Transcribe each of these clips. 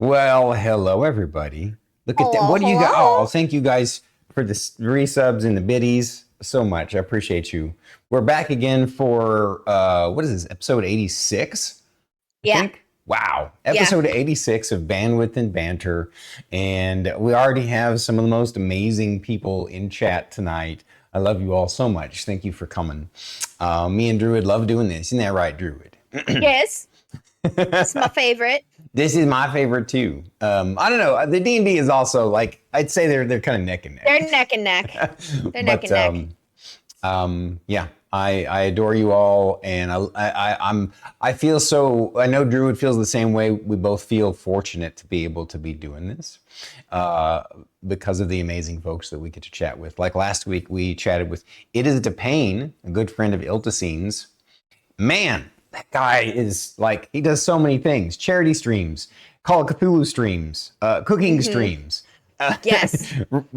Well, hello everybody. Look at that. Hello, What do you got? Oh, hello. thank you guys for the resubs and the biddies so much. I appreciate you. We're back again for what is this? Episode 86, I Yeah, think. Wow. yeah. Episode 86 of Bandwidth and Banter. And we already have some of the most amazing people in chat tonight. I love you all so much. Thank you for coming. Me and Druid love doing this. Isn't that right, Druid? Yes, it's my favorite. This is my favorite too. I don't know. The D&D is also like I'd say they're kind of neck and neck. They're neck and neck. They're neck But and neck. yeah, I adore you all, and I feel so. I know Druid feels the same way. We both feel fortunate to be able to be doing this uh, because of the amazing folks that we get to chat with. Like last week, we chatted with It Is to Pain, a good friend of Iltasine's. Man, that guy is like, he does so many things: charity streams, Call of Cthulhu streams, cooking Hmm. streams, uh, Yes.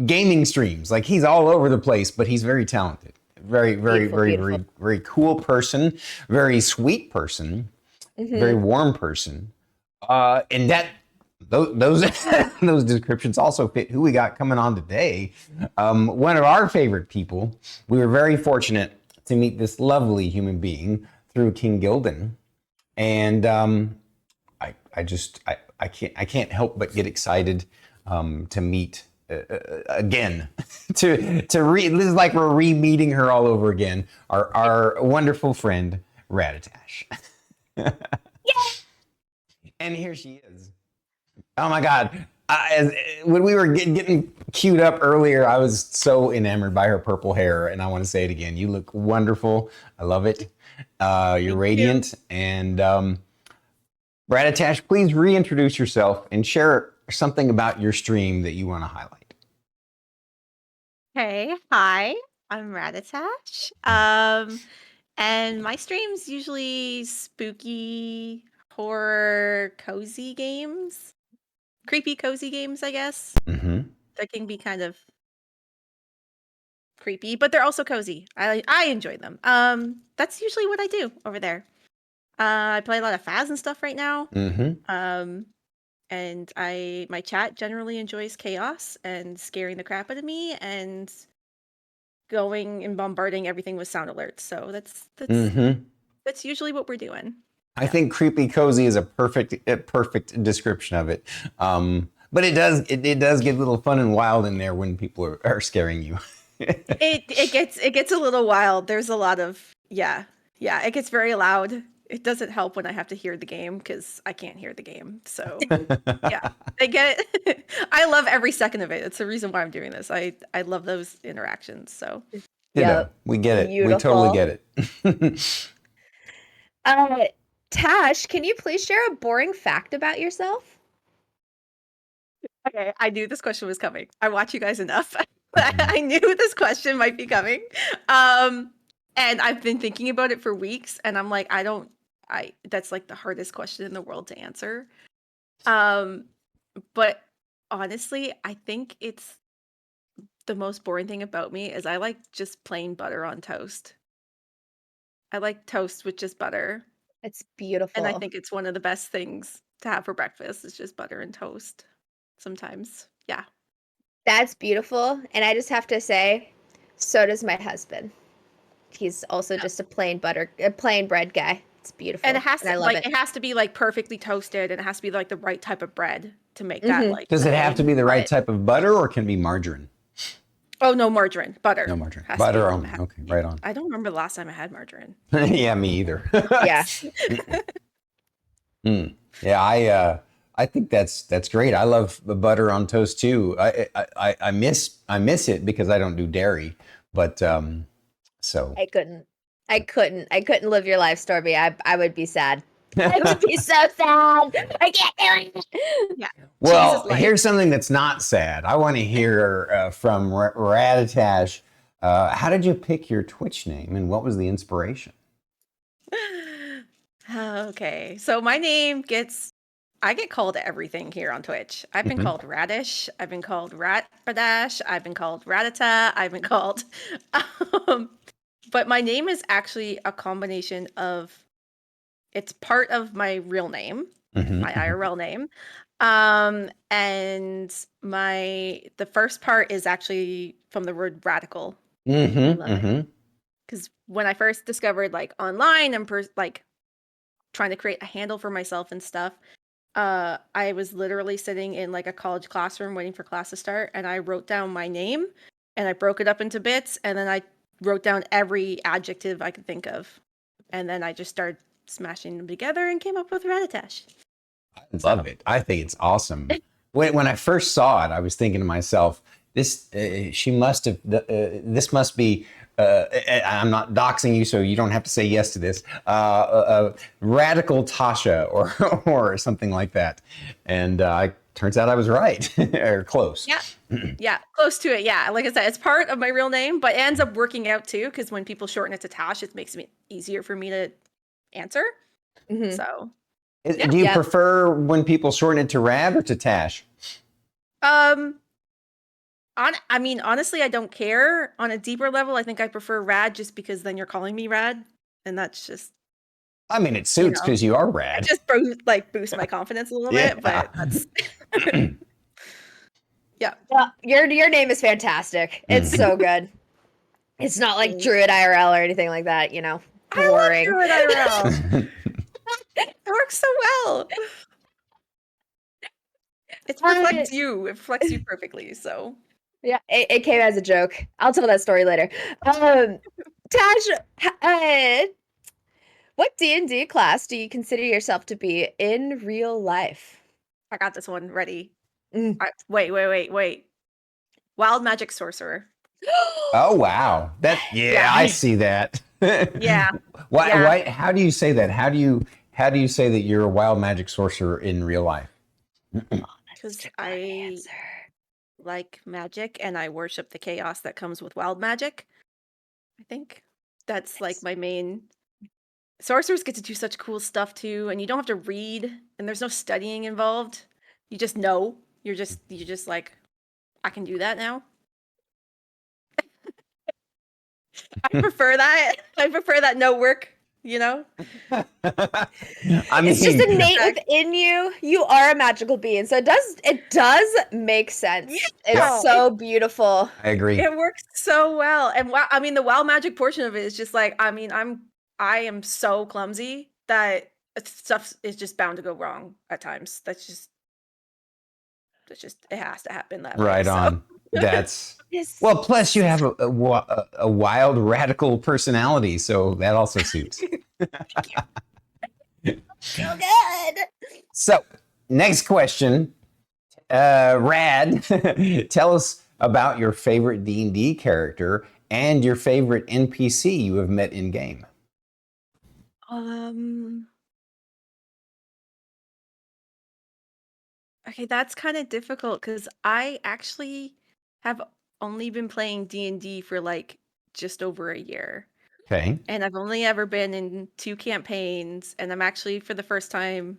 gaming streams. Like, he's all over the place, but he's very talented. Very, very, Beautiful, very, beautiful. very, very cool person, very sweet person, very Hmm. warm person. And that those those descriptions also fit who we got coming on today. One of our favorite people. We were very fortunate to meet this lovely human being through King Gildan, and I can't help but get excited to meet again. This is like we're re-meeting her all over again. Our wonderful friend Raditash, and here she is. Oh my God. When we were getting queued up earlier, I was so enamored by her purple hair, and I want to say it again. You look wonderful. I love it. You're Thank you. radiant. And Bradatash, please reintroduce yourself and share something about your stream that you want to highlight. Hey, hi. I'm Raditash. And my stream's usually spooky, horror, cozy games. Creepy, cozy games, I guess. Mm-hmm. That can be kind of creepy, but they're also cozy. I enjoy them. That's usually what I do over there. I play a lot of Faz and stuff right now. Mm-hmm. Um, and my chat generally enjoys chaos and scaring the crap out of me and going and bombarding everything with sound alerts. So Mm-hmm. that's usually what we're doing. I Yeah. think creepy cozy is a perfect description of it. But it does get a little fun and wild in there when people are scaring you. It gets a little wild. There's a lot of yeah. Yeah, it gets very loud. It doesn't help when I have to hear the game because I can't hear the game. So yeah. I get it. I love every second of it. It's the reason why I'm doing this. I love those interactions. So Ditto. Yep. We get it. We totally Beautiful. get it. Uh, Tash, can you please share a boring fact about yourself? okay, I knew this question was coming. I watch you guys enough. I knew this question might be coming. And I've been thinking about it for weeks and I'm like, I that's like the hardest question in the world to answer. Um, but honestly, I think it's the most boring thing about me is I like just plain butter on toast. I like toast with just butter. It's And I beautiful. think it's one of the best things to have for breakfast is just butter and toast sometimes. Yeah. That's beautiful. And I just have to say, so does my husband. He's also just a plain bread guy. It's And beautiful. And I love like it. it has to be like perfectly toasted and it has to be like the right type of bread to make that Hmm. like Does the it have to thing. be the right But type of butter or can it be margarine? oh no, margarine. No Butter margarine. has to be Butter what I'm only. Okay, right on. I don't remember the last time I had margarine. Yeah, me either. Yeah. Mm. Yeah, I think that's great. I love the butter on toast too. I miss it because I don't do dairy, but so I couldn't. I couldn't live your life, Stormy. I would be sad. I would be so sad. I can't do it. Yeah. Cheese is well, life. here's something that's not sad. I want to hear from Raditash. How did you pick your Twitch name, and what was the inspiration? Okay. So my name gets I get called everything here on Twitch. I've been Hmm. called Radish, I've been called Ratbadash, I've been called Ratata, I've been called um, but my name is actually a combination of it's part of my real name, Hmm. my IRL name. And the first part is actually from the word radical. Mm-hmm. love it. Because when I first discovered like online and like trying to create a handle for myself and stuff, I was literally sitting in like a college classroom waiting for class to start, and I wrote down my name and I broke it up into bits, and then I wrote down every adjective I could think of, and then I just started smashing them together and came up with Raditash. I love it. I think it's awesome. When I first saw it, I was thinking to myself, this she must have. This must be. I'm not doxing you, so you don't have to say yes to this. Radical Tasha or something like that. And turns out I was right or close. Yeah. Yeah, close to it. Yeah, like I said, it's part of my real name, but it ends up working out too because when people shorten it to Tash, it makes it easier for me to answer. Mhm. So, Do you prefer when people shorten it to Rad or to Tash? I mean, honestly, I don't care. On a deeper level, I think I prefer Rad just because then you're calling me Rad, and that's just, I mean, it suits because you are it Rad. just boost my confidence a little bit. But that's yeah. Well, your name is fantastic. It's so good. It's not like Druid IRL or anything like that, you know. Boring. I love Druid IRL. It works so well. It reflects you. It reflects you perfectly. So Yeah, it came as a joke. I'll tell that story later. Tash, what D&D class do you consider yourself to be in real life? I got this one ready. Mm. Wait. Wild magic sorcerer. Oh wow! I see that. Yeah. Why? How do you say that? How do you say that you're a wild magic sorcerer in real life? Because I like magic and I worship the chaos that comes with wild magic. I think that's like my main. Sorcerers get to do such cool stuff too, and you don't have to read, and there's no studying involved. You just know. You're just like, I can do that now. I prefer that. I prefer that no work, you know? I mean, It's just innate within you. You are a magical being, so it does make sense. Yeah. It's so beautiful. I agree. It works so well. And I mean, the wild magic portion of it is just like, I mean, I am so clumsy that stuff is just bound to go wrong at times. That's just it has to happen that way. Right So. on. That's well. Plus, you have a wild, radical personality, so that also suits. So good. So, next question, Rad, tell us about your favorite D&D character and your favorite NPC you have met in game. Okay, that's kind of difficult because I actually have only been playing D&D for like just over a year. Okay. And I've only ever been in 2 campaigns, and I'm actually for the first time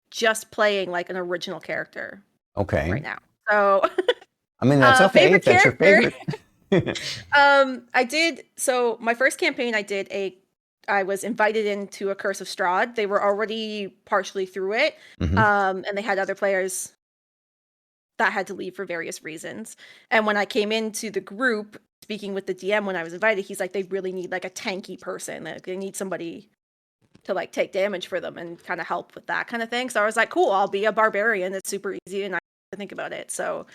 just playing like an original character Okay. right now. So I mean, that's okay if that's your favorite. So my first campaign I was invited into a Curse of Strahd. They were already partially through it. Mhm. And they had other players that had to leave for various reasons. And when I came into the group, speaking with the DM when I was invited, he's like, they really need like a tanky person. Like, they need somebody to like take damage for them and kind of help with that kind of thing. So I was like, cool, I'll be a barbarian. It's super easy and I have to think about it. So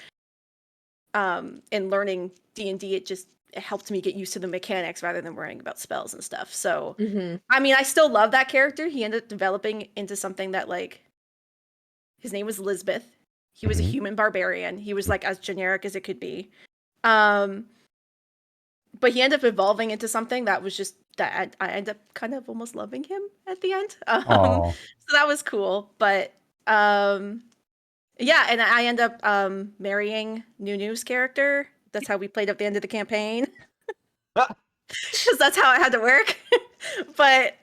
in learning D&D, it helped me get used to the mechanics rather than worrying about spells and stuff. So I mean, I still love that character. He ended up developing into something that like, his name was Lisbeth. He was a human barbarian. He was like as generic as it could be. But he ended up evolving into something that was just that I ended up kind of almost loving him at the end. So that was cool. But yeah, and I end up marrying Nunu's character. That's how we played at the end of the campaign. Because that's how it had to work. But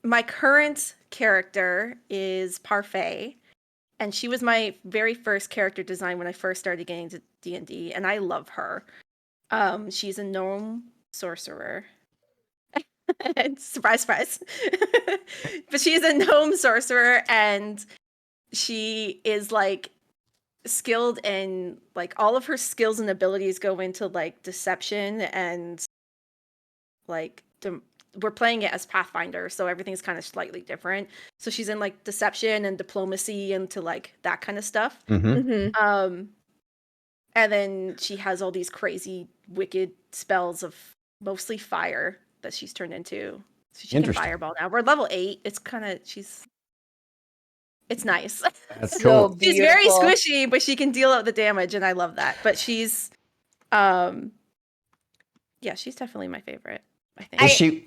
my current character is Parfait. And she was my very first character design when I first started getting into D&D, and I love her. She's a gnome sorcerer. Surprise, surprise. But she's a gnome sorcerer, and she is like skilled in like all of her skills and abilities go into like deception and like we're playing it as Pathfinder, so everything's kind of slightly different. So she's in like deception and diplomacy into like that kind of stuff. Mhm. And then she has all these crazy wicked spells of mostly fire that she's turned into. So she can Interesting. fireball now. We're level 8. It's kind of it's nice. That's So cool. She's very beautiful. squishy, but she can deal out the damage, and I love that. But she's yeah, she's definitely my favorite, I think. Is she?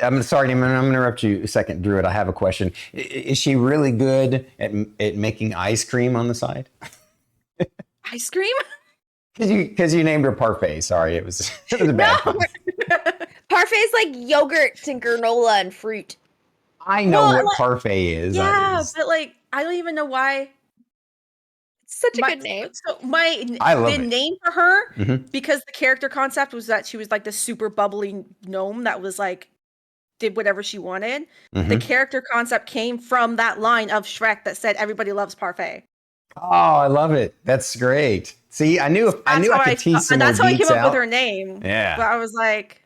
I'm sorry, I'm going to interrupt you a second, Druid. I have a question. Is she really good at making ice cream on the side? Ice cream? Because you named her Parfait. Sorry, it was it was a bad No! pun. Parfait's like yogurt and granola and fruit. I know Well, what like, Parfait is. yeah, but like I don't even know why. It's such a good name. So I love the it. name for her, Mhm. because the character concept was that she was like this super bubbly gnome that was like did whatever she wanted. The Mhm. character concept came from that line of Shrek that said everybody loves Parfait. Oh, I love it. That's great. See, I knew I could tease some and more that's how I came beats up with her out. name. Yeah. But I was like,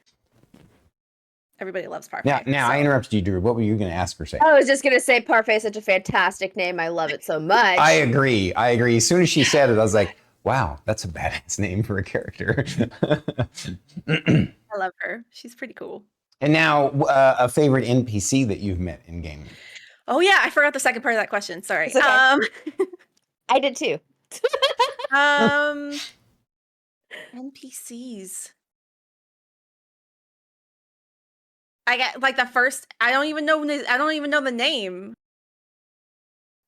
everybody loves Parfait. Now I interrupted you, Drew. What were you going to ask or say? I was just gonna say Parfait is such a fantastic name. I love it so much. I agree. As soon as she said it, I was like, wow, that's a badass name for a character. I love her. She's pretty cool. And now, a favorite NPC that you've met in gaming? Oh yeah, I forgot the second part of that question. Sorry. It's okay. I did too. NPCs. I get like the first. I don't even know the name.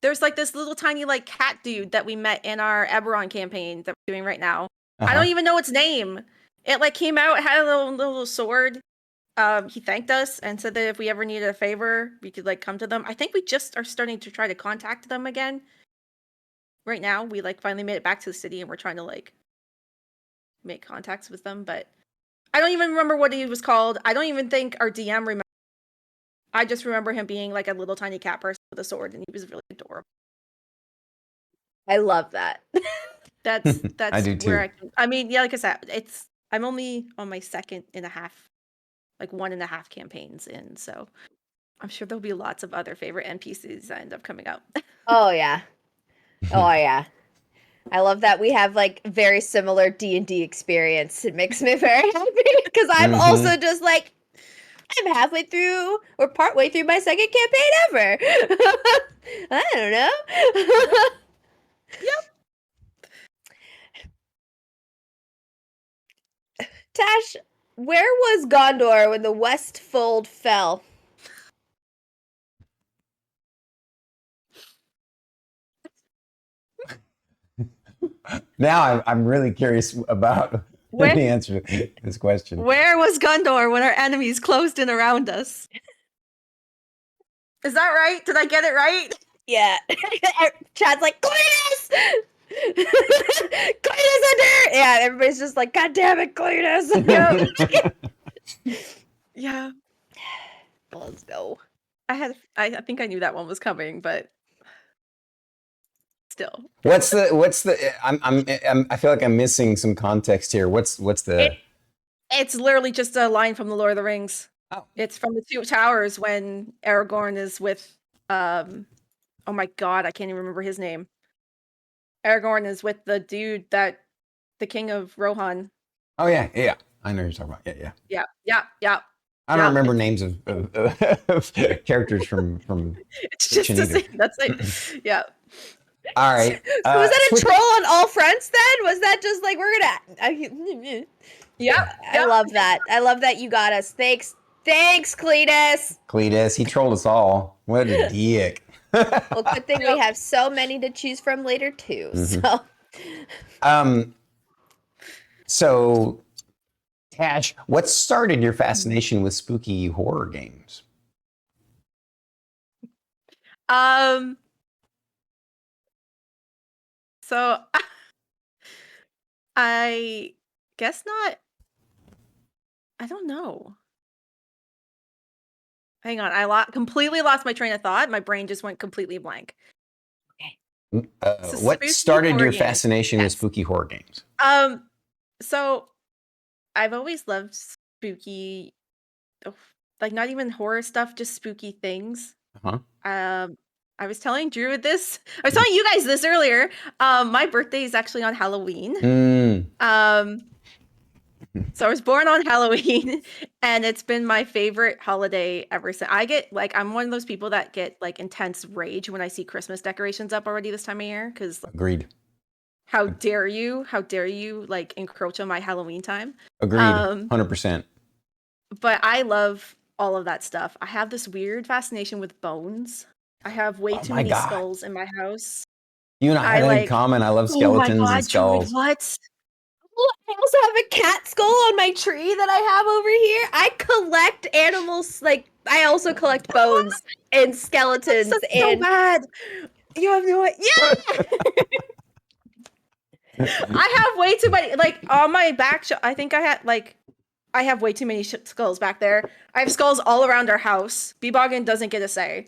There's like this little tiny like cat dude that we met in our Eberron campaign that we're doing right now. I don't even know its name. It like came out, had a little sword. He thanked us and said that if we ever needed a favor, we could like come to them. I think we just are starting to try to contact them again. Right now, we like finally made it back to the city and we're trying to like make contacts with them, but I don't even remember what he was called. I don't even think our DM remember. I just remember him being like a little tiny cat person with a sword, and he was really adorable. I love that. That's I do too. where I mean, yeah, like I said, I'm only on my second and a half, like 1.5 campaigns in, so I'm sure there'll be lots of other favorite NPCs that end up coming up. Oh yeah. Oh yeah. I love that we have like very similar D&D experience. It makes me very happy because I'm also just like I'm halfway through or partway through my second campaign ever. I don't know. Tash, where was Gondor when the Westfold fell? Now I'm really curious about Where- the answer to this question. Where was Gondor when our enemies closed in around us? Is that right? Did I get it right? Yeah. Chad's like, Cletus! Cletus under! Yeah, everybody's just like, God damn it, Cletus! Yeah. Let's go. I think I knew that one was coming, but still. What's the? I feel like I'm missing some context here. What's the? It's literally just a line from the Lord of the Rings. Oh. It's from the Two Towers when Aragorn is with oh my god, I can't even remember his name. Aragorn is with the dude that the king of Rohan. Oh yeah. I know who you're talking about. Yeah. Yeah. I don't remember names of characters from It's just fiction the either. same. That's it. Yeah. All right. So was that a troll on all fronts then? Was that just like we're gonna Yeah. I love that. I love that you got us. Thanks, Cletus. Cletus, he trolled us all. What a dick. Well, good thing we have so many to choose from later too. So, Tash, what started your fascination with spooky horror games? So I guess not. I don't know. Hang on, I completely lost my train of thought. My brain just went completely blank. So What spooky started horror your games. fascination with Yes. spooky horror games? So I've always loved spooky, like not even horror stuff, just spooky things. Uh-huh. I was telling Drew this. I was telling you guys this earlier. My birthday is actually on Halloween. So I was born on Halloween, and it's been my favorite holiday ever since. I'm one of those people that get like intense rage when I see Christmas decorations up already this time of year. Because Agreed. how dare you? How dare you like encroach on my Halloween time? Agreed. 100%. But I love all of that stuff. I have this weird fascination with bones. I have way too my many God. skulls in my house. You and I have that in common. I love Oh my skeletons God, and skulls. Druid, what? I also have a cat skull on my tree that I have over here. I collect animals. Like I also collect bones and skeletons. That's so and bad. You have no idea. Yeah. I have way too many. Like on my back, I think I have way too many skulls back there. I have skulls all around our house. Beboggin doesn't get a say.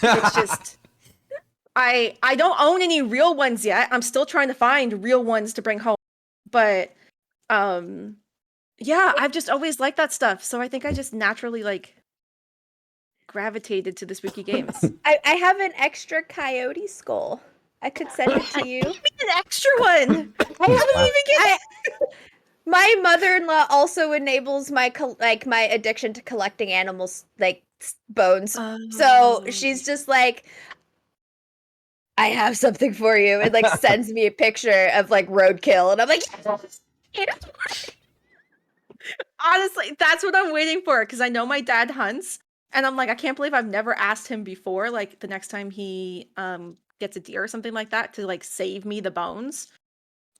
It's just I don't own any real ones yet. I'm still trying to find real ones to bring home. But yeah, I've just always liked that stuff. So I think I just naturally like gravitated to the spooky games. I have an extra coyote skull. I could send it to you. An extra one. I haven't even get my mother-in-law also enables my my addiction to collecting animals like bones. So she's just like, I have something for you, and like sends me a picture of like roadkill, and I'm like, honestly, that's what I'm waiting for because I know my dad hunts, and I'm like, I can't believe I've never asked him before. Like the next time he gets a deer or something like that to like save me the bones.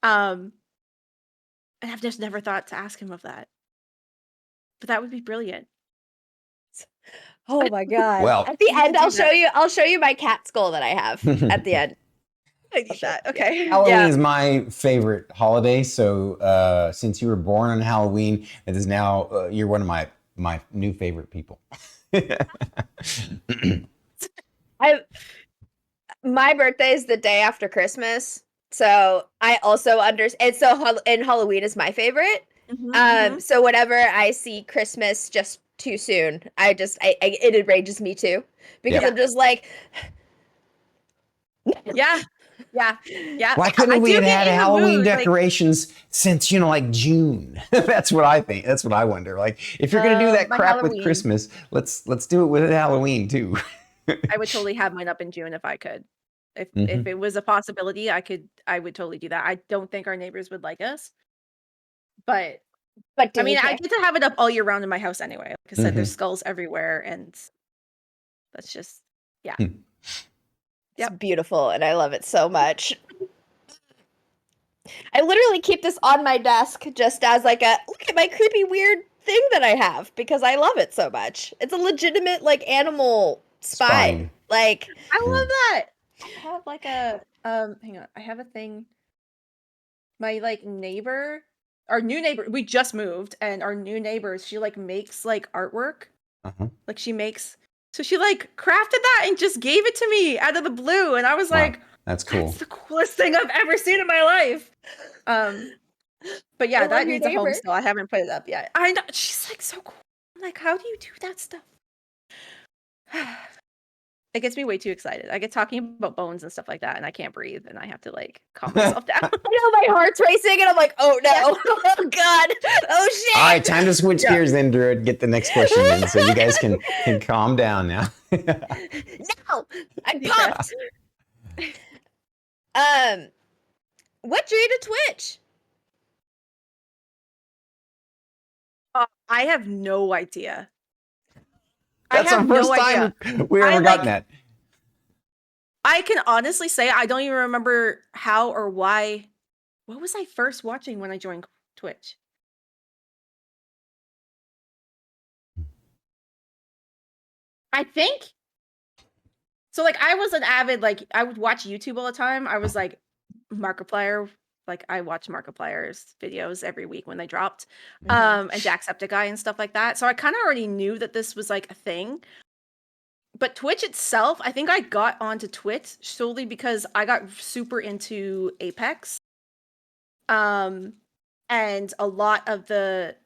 And I've just never thought to ask him of that. But that would be brilliant. oh my God. Well, at the end, do I'll show you my cat skull that I have at the end. I need that. Okay. Halloween is my favorite holiday. So since you were born on Halloween, it is now you're one of my new favorite people. My birthday is the day after Christmas, so I also understand. And Halloween is my favorite. So whenever I see Christmas just too soon, it enrages me too because I'm just like, yeah. Why couldn't we have had Halloween mood, decorations since like June? That's what I think. That's what I wonder. Like if you're gonna do that crap with Christmas, let's do it with Halloween too. I would totally have mine up in June if I could. If it was a possibility, I would totally do that. I don't think our neighbors would like us. But I mean, I get to have it up all year round in my house anyway. Like I said, there's skulls everywhere, and that's just It's beautiful, and I love it so much. I literally keep this on my desk just as like a look at my creepy weird thing that I have because I love it so much. It's a legitimate like animal spine. Like I love that. I have like a hang on, I have a thing. My like neighbor, our new neighbor, we just moved, and our new neighbors, she like makes like artwork. Like she like crafted that and just gave it to me out of the blue, and I was like, that's cool. That's the coolest thing I've ever seen in my life. But yeah, that needs a home still. I haven't put it up yet. I know she's like so cool. I'm like, how do you do that stuff? It gets me way too excited. I get talking about bones and stuff like that, and I can't breathe, and I have to like calm myself down. I know my heart's racing, and I'm like, oh no, oh God, oh shit. All right, time to switch gears then, Drew. Get the next question in, so you guys can calm down now. No, I'm pumped. What drew you to Twitch? I have no idea. That's the first time we ever gotten that. I can honestly say I don't even remember how or why. What was I first watching when I joined Twitch? I think so. Like I was an avid I would watch YouTube all the time. I was like Markiplier. Like I watched Markiplier's videos every week when they dropped, and Jacksepticeye and stuff like that. So I kind of already knew that this was like a thing. but Twitch itself, I think I got onto Twitch solely because I got super into Apex. And a lot of the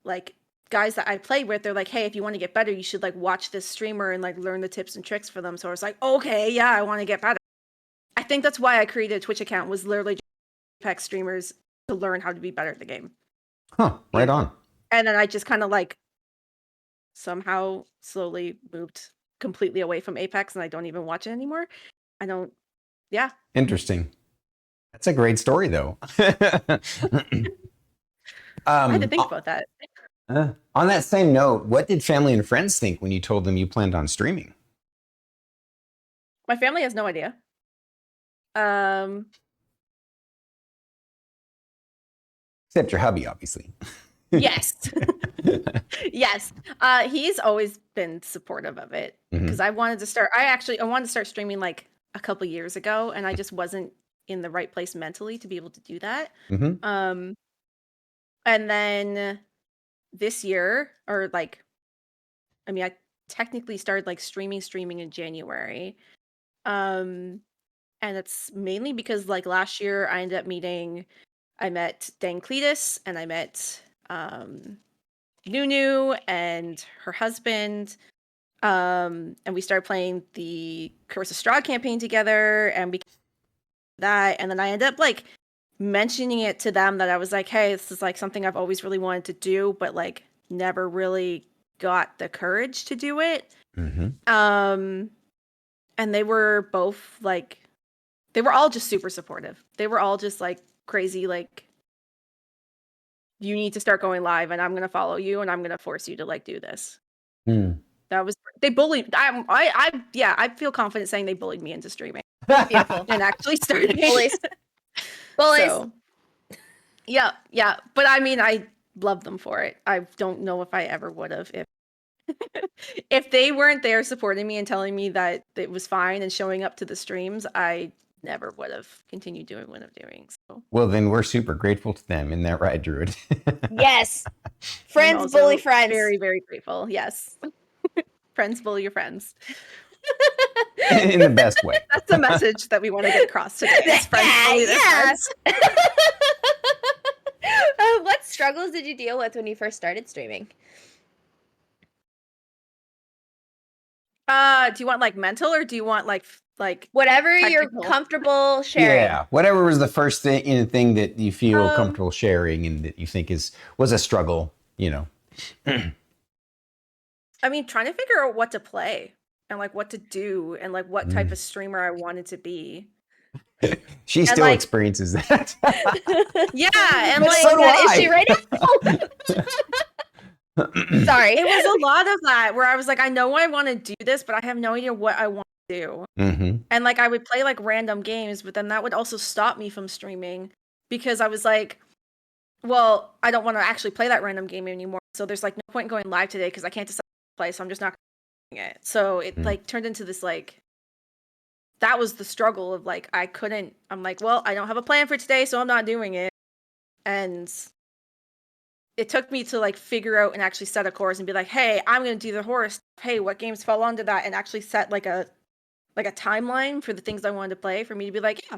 like guys that I played with, they're like, hey, if you want to get better, you should like watch this streamer and like learn the tips and tricks for them. So I was like, okay, yeah, I want to get better. I think that's why I created a Twitch account, was literally just Apex streamers to learn how to be better at the game. Huh, right on. And then I just kind of like somehow slowly moved completely away from Apex, and I don't even watch it anymore. I don't, yeah. Interesting. That's a great story, though. I had to think about that. On that same note, what did family and friends think when you told them you planned on streaming? My family has no idea. Except your hubby, obviously. Yes. Yes. He's always been supportive of it because I wanted to start. I wanted to start streaming like a couple years ago, and I just wasn't in the right place mentally to be able to do that. And then this year, or like, I mean, I technically started like streaming in January. And it's mainly because like last year I met Dan Cletus, and I met Nunu and her husband. And we started playing the Carissa Strahd campaign together, and we that, and then I ended up like mentioning it to them that I was like, hey, this is like something I've always really wanted to do, but like never really got the courage to do it. And they were both like, they were all just super supportive. They were all just like crazy, like, you need to start going live, and I'm going to follow you, and I'm going to force you to like do this. That was, they bullied. I feel confident saying they bullied me into streaming. Beautiful. And actually started. Bullies. So, yeah. But I mean, I love them for it. I don't know if I ever would have if they weren't there supporting me and telling me that it was fine and showing up to the streams. I never would have continued doing what I'm doing. So, well, then we're super grateful to them. Isn't that right, Druid? Yes. Friends bully friends. Very, very grateful. Yes. Friends bully your friends. In the best way. That's the message that we want to get across today. It's friends bully their friends. What struggles did you deal with when you first started streaming? Do you want like mental, or do you want like whatever technical? You're comfortable sharing? Yeah, whatever was the first thing that you feel comfortable sharing and that you think was a struggle, you know. I mean, trying to figure out what to play and like what to do and like what type of streamer I wanted to be. She still experiences that. Yeah, and but like, so do I. Is she right now? Sorry. It was a lot of that where I was like, I know I want to do this, but I have no idea what I want to do. And like, I would play like random games, but then that would also stop me from streaming because I was like, well, I don't want to actually play that random game anymore. So there's like no point in going live today because I can't decide to play, so I'm just not doing it. So it like turned into this like, that was the struggle of like, I'm like, well, I don't have a plan for today, so I'm not doing it. And it took me to like figure out and actually set a course and be like, hey, I'm going to do the horror stuff. Hey, what games fall under that? And actually set like a timeline for the things I wanted to play for me to be like, yeah,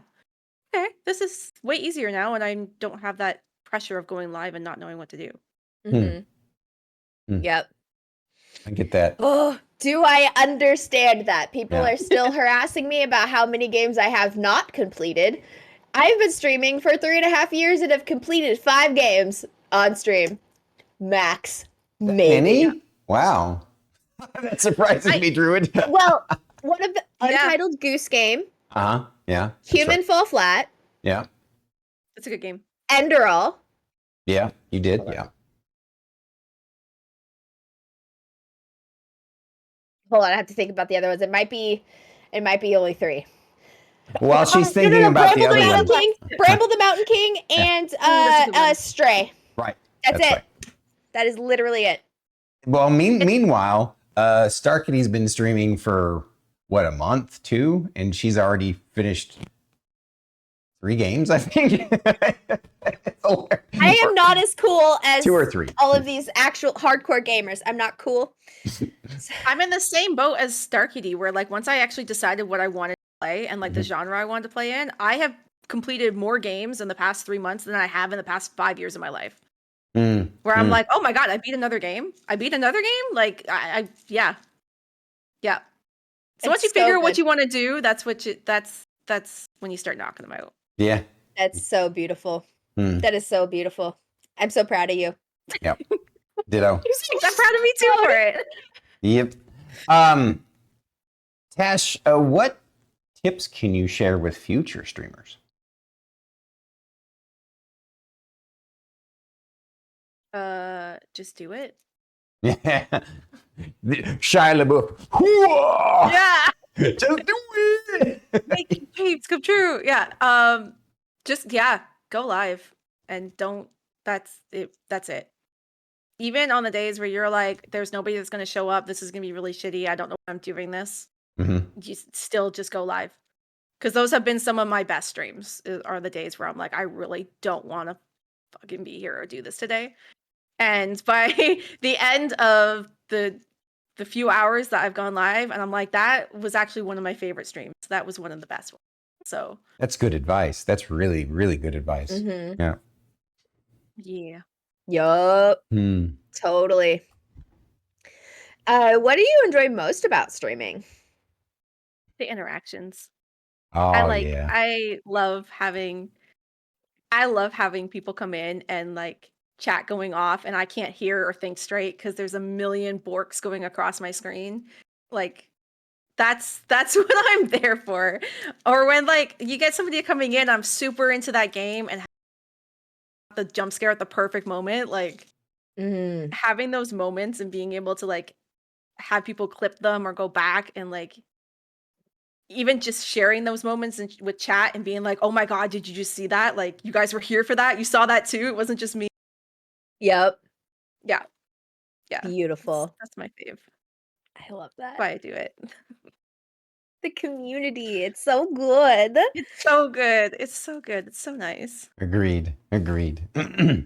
okay, this is way easier now. And I don't have that pressure of going live and not knowing what to do. Yep. I get that. Oh, do I understand that? People are still harassing me about how many games I have not completed. I've been streaming for 3.5 years and have completed 5 games on stream. Max. Maybe. Many? Wow. That surprises me, Druid. Well, one of the Untitled Goose Game. Yeah. Human Fall Flat. Yeah. It's a good game. Enderal. Yeah, you did. Yeah. Hold on, I have to think about the other ones. It might be only 3. While she's thinking about the other one. Bramble the Mountain King and Stray. Right. That's it. Right. That is literally it. Well, meanwhile, Starkitty's been streaming for what, a month, 2, and she's already finished 3 games, I think. I am not as cool as 2 or 3. all of these actual hardcore gamers. I'm not cool. I'm in the same boat as Starkitty, where like once I actually decided what I wanted to play and like the genre I wanted to play in, I have completed more games in the past 3 months than I have in the past 5 years of my life. Where I'm like, oh my god, I beat another game. Like yeah. So once you figure out what you want to do, that's when you start knocking them out. Yeah. That's so beautiful. That is so beautiful. I'm so proud of you. Yep. Ditto. I'm proud of me too for it. Yep. Tash, what tips can you share with future streamers? Just do it. Yeah. Shia LaBeouf. Yeah. Just do it. Make your dreams come true. Yeah. Just go live and don't. That's it. Even on the days where you're like, there's nobody that's going to show up. This is going to be really shitty. I don't know why I'm doing this. You still just go live. Because those have been some of my best streams are the days where I'm like, I really don't want to fucking be here or do this today. And by the end of the few hours that I've gone live, and I'm like, that was actually one of my favorite streams. That was one of the best ones. So that's good advice. That's really, really good advice. Yeah. Yeah. Yup. Totally. What do you enjoy most about streaming? The interactions. Oh, I love having people come in and like chat going off and I can't hear or think straight because there's a million borks going across my screen. Like that's what I'm there for. Or when like you get somebody coming in, I'm super into that game and the jump scare at the perfect moment. Like having those moments and being able to like have people clip them or go back and like even just sharing those moments with chat and being like, oh my god, did you just see that? Like you guys were here for that. You saw that too. It wasn't just me. Yep. Yeah. Beautiful. That's my fave. I love that. That's why I do it. The community. It's so good. It's so good. It's so good. It's so nice. Agreed. Oh,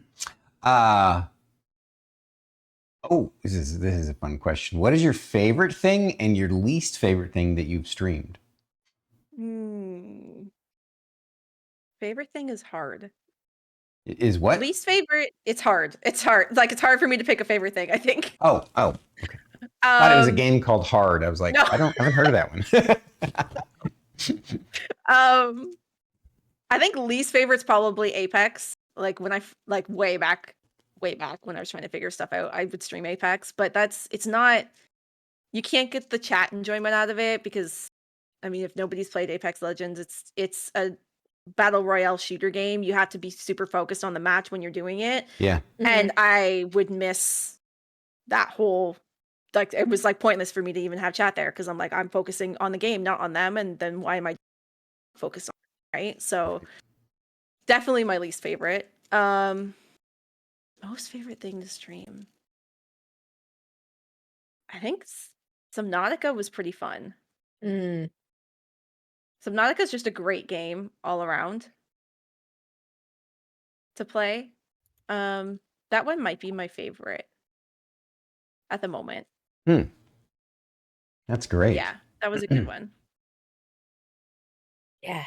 this is a fun question. What is your favorite thing and your least favorite thing that you've streamed? Favorite thing is hard. Is what? Least favorite, it's hard. It's hard. Like it's hard for me to pick a favorite thing, I think. Oh, okay. I thought it was a game called Hard. I was like, no. I haven't heard of that one. I think least favorite's probably Apex. Like when I like way back when I was trying to figure stuff out, I would stream Apex, but it's not, you can't get the chat enjoyment out of it because I mean, if nobody's played Apex Legends, it's a battle royale shooter game. You have to be super focused on the match when you're doing it. Yeah. And I would miss that whole, like it was like pointless for me to even have chat there because I'm like, I'm focusing on the game, not on them, and then why am I focused on it, right? So definitely my least favorite. Most favorite thing to stream, I think Subnautica was pretty fun. Subnautica is just a great game all around to play. That one might be my favorite at the moment. That's great. Yeah, that was a good one. Yeah.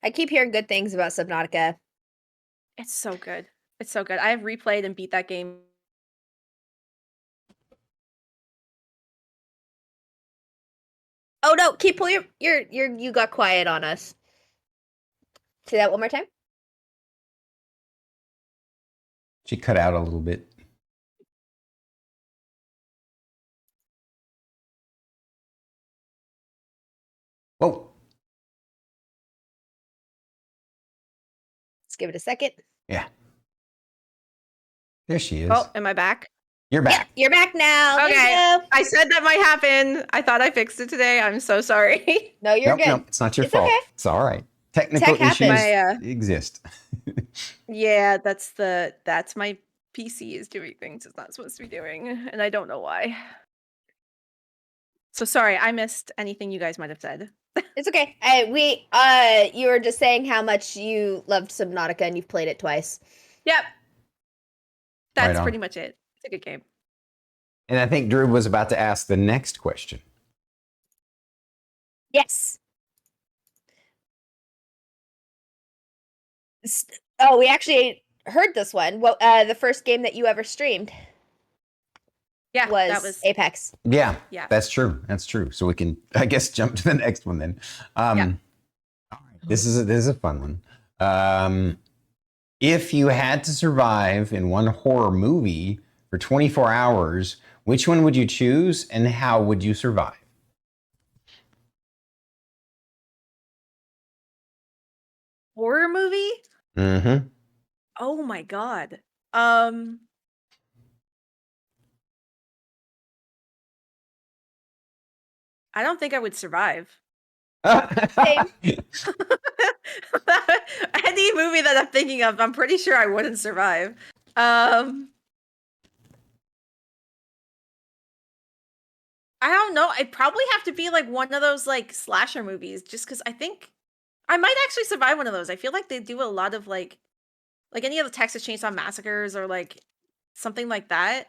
I keep hearing good things about Subnautica. It's so good. It's so good. I have replayed and beat that game. Oh no, keep pull you got quiet on us. Say that one more time. She cut out a little bit. Whoa. Let's give it a second. Yeah. There she is. Oh, am I back? You're back. Yeah, you're back now. Okay. I said that might happen. I thought I fixed it today. I'm so sorry. No, you're good. No, it's not your fault. Okay. It's all right. Technical issues exist. Yeah, that's my PC is doing things it's not supposed to be doing, and I don't know why. So sorry, I missed anything you guys might have said. It's okay. You were just saying how much you loved Subnautica and you've played it twice. Yep. That's Right on. pretty much it. It's a good game. And I think Drew was about to ask the next question. Yes. Oh, we actually heard this one. What the first game that you ever streamed Yeah, was, that was Apex. Yeah, Yeah. that's true. That's true. So we can, I guess, jump to the next one then. Yeah. All right. This is a fun one. If you had to survive in one horror movie for 24 hours, which one would you choose and how would you survive? Horror movie? Mm-hmm. Oh my god. I don't think I would survive. Same. Any movie that I'm thinking of, I'm pretty sure I wouldn't survive. I don't know. I'd probably have to be like one of those like slasher movies, just because I think I might actually survive one of those. I feel like they do a lot of like any of the Texas Chainsaw Massacres or like something like that.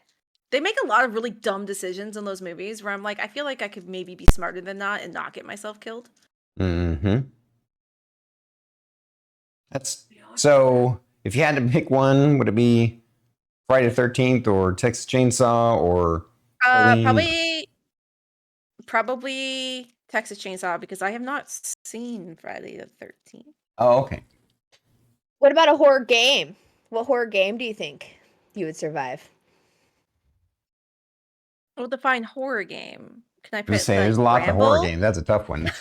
They make a lot of really dumb decisions in those movies where I'm like, I feel like I could maybe be smarter than that and not get myself killed. Mm-hmm. So if you had to pick one, would it be Friday the 13th or Texas Chainsaw or Halloween? Probably Texas Chainsaw because I have not seen Friday the 13th. Oh, okay. What about a horror game? What horror game do you think you would survive? We'll define horror game. Can I I was put saying, there's like a lot to horror Bramble? games. That's a tough one.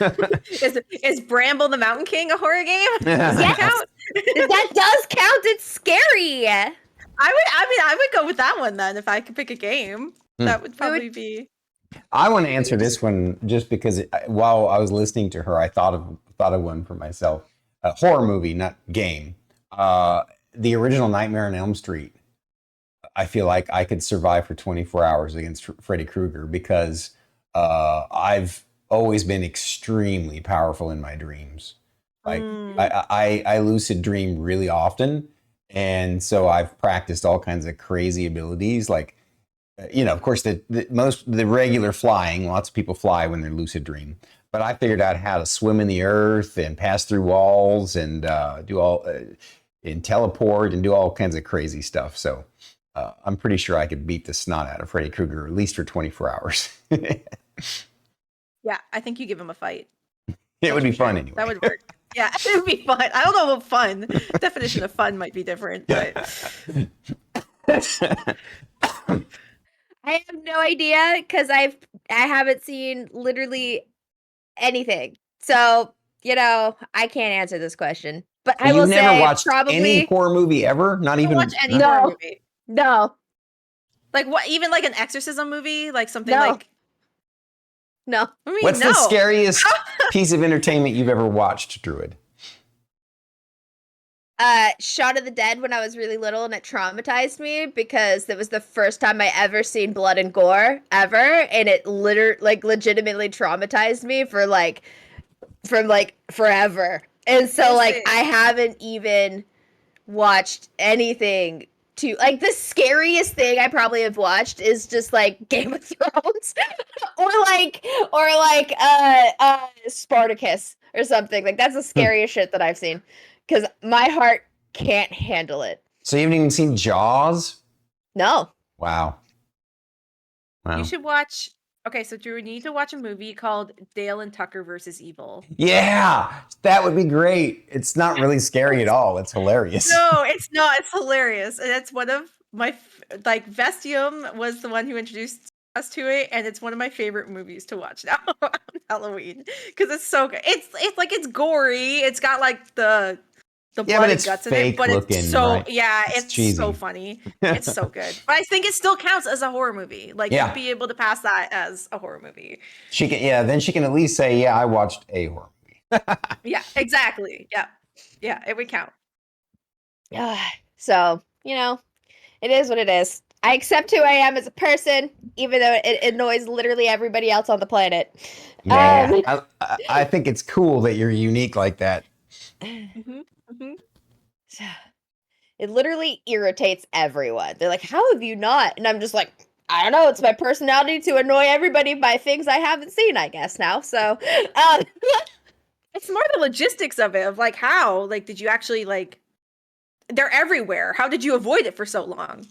Is Bramble the Mountain King a horror game? Does Yes. that count? That does count. It's scary. I would go with that one then if I could pick a game. That would probably be. I want to answer this one just because while I was listening to her, I thought of one for myself. A horror movie, not game. The original Nightmare on Elm Street. I feel like I could survive for 24 hours against Freddy Krueger because I've always been extremely powerful in my dreams. Like I lucid dream really often, and so I've practiced all kinds of crazy abilities. Like, of course, the regular flying. Lots of people fly when they're lucid dream, but I figured out how to swim in the earth and pass through walls and do all and teleport and do all kinds of crazy stuff. So. I'm pretty sure I could beat the snot out of Freddy Krueger, at least for 24 hours. Yeah, I think you give him a fight. It would be fun anyway. That would work. Yeah, it would be fun. I don't know about fun. Definition of fun might be different, but I have no idea because I haven't seen literally anything. So, I can't answer this question. But I will You've never say watched probably any horror movie ever? Not even watch any No. horror movie. no. Like what? Even like an exorcism movie, like something No. like. No. What do you mean, What's no? the scariest piece of entertainment you've ever watched, Druid? Shaun of the Dead when I was really little, and it traumatized me because it was the first time I ever seen blood and gore ever, and it legitimately traumatized me for from forever. And so I haven't even watched anything to the scariest thing I probably have watched is just like Game of Thrones or Spartacus or something. Like that's the scariest shit that I've seen because my heart can't handle it. So you haven't even seen Jaws? No. Wow. You should watch. Okay, so Drew, you need to watch a movie called Dale and Tucker versus Evil. Yeah, that would be great. It's not really scary at all. It's hilarious. No, it's not. It's hilarious. And it's one of my Vestium was the one who introduced us to it, and it's one of my favorite movies to watch now on Halloween because it's so good. It's gory. It's got like the blood and guts in it, but looking, it's so right? it's cheesy. so funny. It's so good. But I think it still counts as a horror movie. Like you'd be able to pass that as a horror movie. She can, then she can at least say, "Yeah, I watched a horror movie." Yeah, exactly. Yeah, it would count. So it is what it is. I accept who I am as a person, even though it annoys literally everybody else on the planet. Yeah, I think it's cool that you're unique like that. Mm-hmm. Mm-hmm. It literally irritates everyone. They're like, how have you not? And I'm just like, I don't know. It's my personality to annoy everybody by things I haven't seen, I guess, now. So, It's more the logistics of it, of like how, like, did you actually like? They're everywhere. How did you avoid it for so long?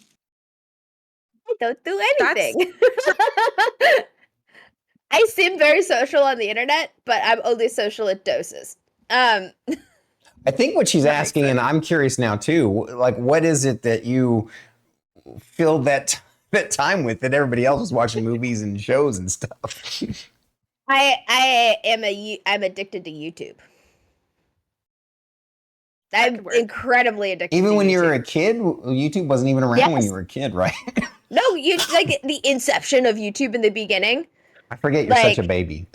I don't do That's- anything. I seem very social on the internet, but I'm only social at doses. I think what she's That makes asking, and I'm curious now too, like, what is it that you fill that time with that everybody else is watching movies and shows and stuff? I'm addicted to YouTube. I'm could work. incredibly addicted Even to when YouTube. you were a kid, YouTube wasn't even around when Yes. you were a kid, right? No, you like the inception of YouTube in the beginning. I forget you're such a baby.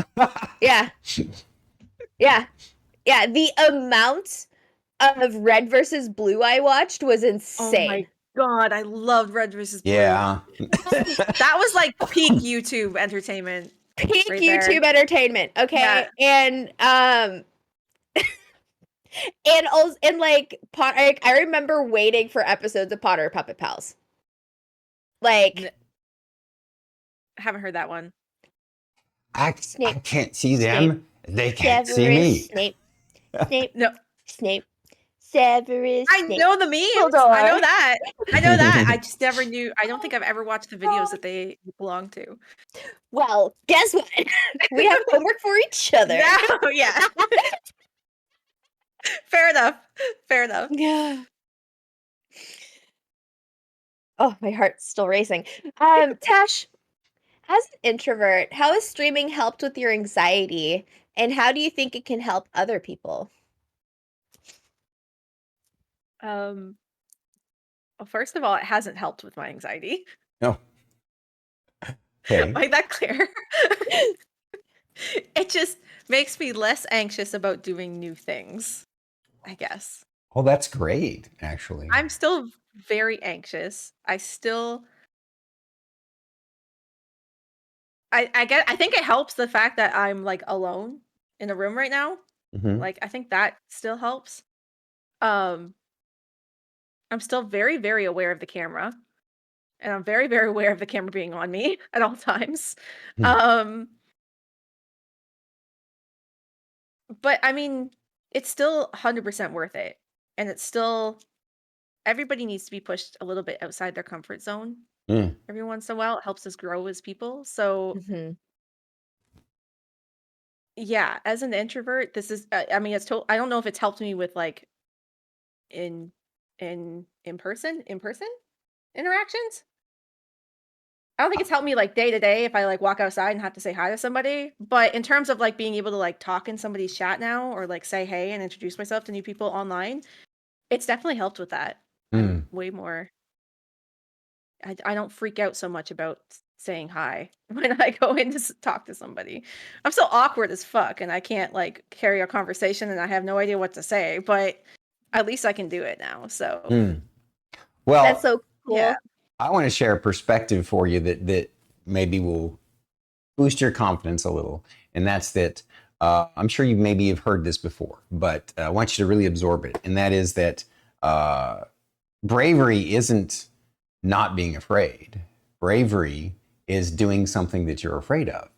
Yeah. Yeah. Yeah. The amount of Red versus Blue I watched was insane. Oh my god, I loved Red versus Blue. Yeah. That was like peak YouTube entertainment. Peak right YouTube there. entertainment. Okay. Yeah. And and also and like I remember waiting for episodes of Potter Puppet Pals. Like I haven't heard that one. I can't see them. They can't see Severus me. Snape. No, Snape. Severus. I Snape. know the memes. Dumbledore. I know that. I know that. I just never knew. I don't think I've ever watched the videos that they belong to. Well, guess what? We have homework for each other. No, yeah. Fair enough. Fair enough. Yeah. Oh, my heart's still racing. Tash, as an introvert, how has streaming helped with your anxiety, and how do you think it can help other people? Well, first of all, it hasn't helped with my anxiety. No. Okay. Make that clear. It just makes me less anxious about doing new things, I guess. Oh, that's great, actually. I'm still very anxious. I think it helps the fact that I'm like alone in a room right now. Mhm. Like I think that still helps. I'm still very, very aware of the camera. And I'm very, very aware of the camera being on me at all times. Hmm. But I mean, it's still 100% worth it. And it's still, everybody needs to be pushed a little bit outside their comfort zone Mm. every once in a while. It helps us grow as people. So, Mhm. yeah, as an introvert, this is, I mean, I don't know if it's helped me with like in person interactions. I don't think it's helped me like day to day if I like walk outside and have to say hi to somebody. But in terms of like being able to like talk in somebody's chat now or like say hey and introduce myself to new people online, it's definitely helped with that. I'm way more. I don't freak out so much about saying hi when I go in to talk to somebody. I'm so awkward as fuck and I can't like carry a conversation and I have no idea what to say, but at least I can do it now. So Well, That's so cool. yeah. I want to share a perspective for you that maybe will boost your confidence a little, and that's that. I'm sure you maybe have heard this before, but I want you to really absorb it, and that is that bravery isn't not being afraid. Bravery is doing something that you're afraid of,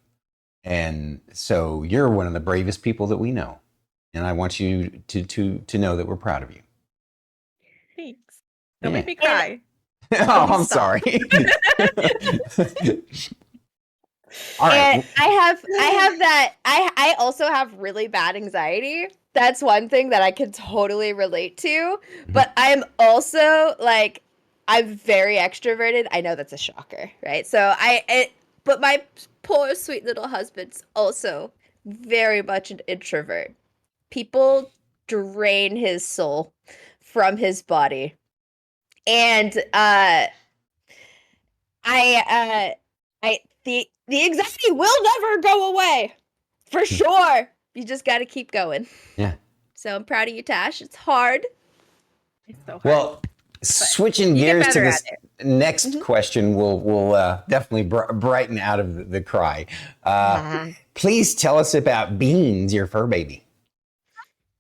and so you're one of the bravest people that we know, and I want you to know that we're proud of you. Thanks. Don't Yeah. make me cry. Oh, I'm Stop. sorry. All right. And I have that. I also have really bad anxiety. That's one thing that I can totally relate to. But I'm also like, I'm very extroverted. I know that's a shocker, right? So but my poor sweet little husband's also very much an introvert. People drain his soul from his body. And the anxiety will never go away. For sure. You just got to keep going. Yeah. So I'm proud of you, Tash. It's hard. It's so hard. Well, switching you get gears to better this at next question will definitely brighten out of the cry. Please tell us about Beans, your fur baby.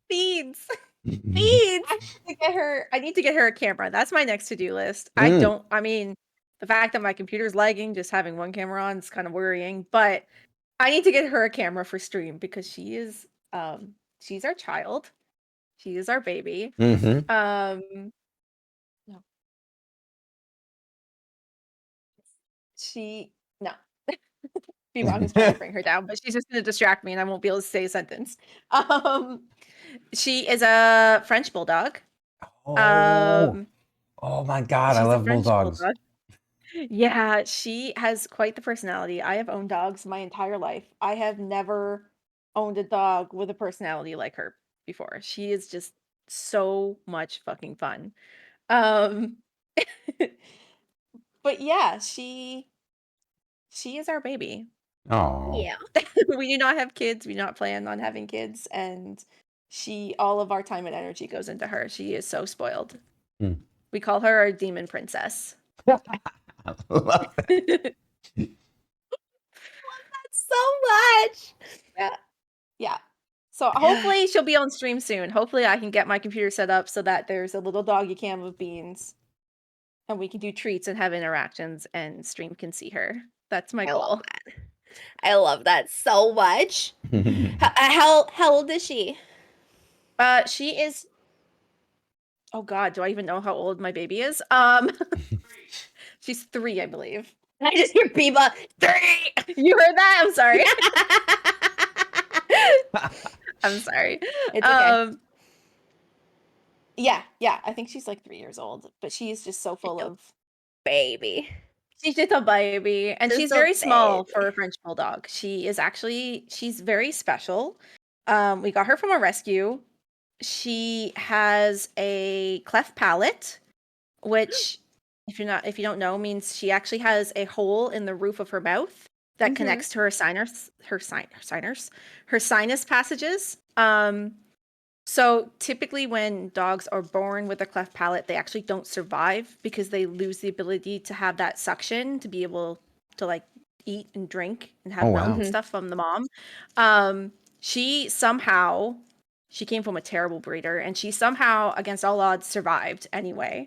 Beans. Beans. I need to get her a camera. That's my next to-do list. I mean, the fact that my computer's lagging, just having one camera on is kind of worrying, but I need to get her a camera for stream because she's our child. She is our baby. Mm-hmm. No. No. Bebop is trying to bring her down, but she's just gonna distract me and I won't be able to say a sentence. She is a French bulldog. Oh, Um, oh my God, I she's a love French bulldogs. bulldog. Yeah, she has quite the personality. I have owned dogs my entire life. I have never owned a dog with a personality like her before. She is just so much fucking fun. Um, but yeah, she is our baby. Oh, Yeah. We do not have kids. We do not plan on having kids, and all of our time and energy goes into her. She is so spoiled. Hmm. We call her our demon princess. I love it. So much. Yeah. Yeah. So hopefully she'll be on stream soon. Hopefully I can get my computer set up so that there's a little doggy cam of Beans and we can do treats and have interactions and stream can see her. That's my I love goal. that. I love that so much. How old is she? She is Oh God, do I even know how old my baby is? She's 3, I believe. I just hear Biba 3. You heard that? I'm sorry. I'm sorry. It's okay. Yeah, I think she's like 3 years old, but she's just so full of Baby. she's just a baby, and Just she's a very small for baby. a French bulldog. She's very special. We got her from a rescue. She has a cleft palate, which if you don't know, means she actually has a hole in the roof of her mouth that connects to her sinus passages. So typically when dogs are born with a cleft palate, they actually don't survive because they lose the ability to have that suction to be able to like eat and drink and have Oh, milk wow. and stuff from the mom. She came from a terrible breeder and she somehow against all odds survived anyway.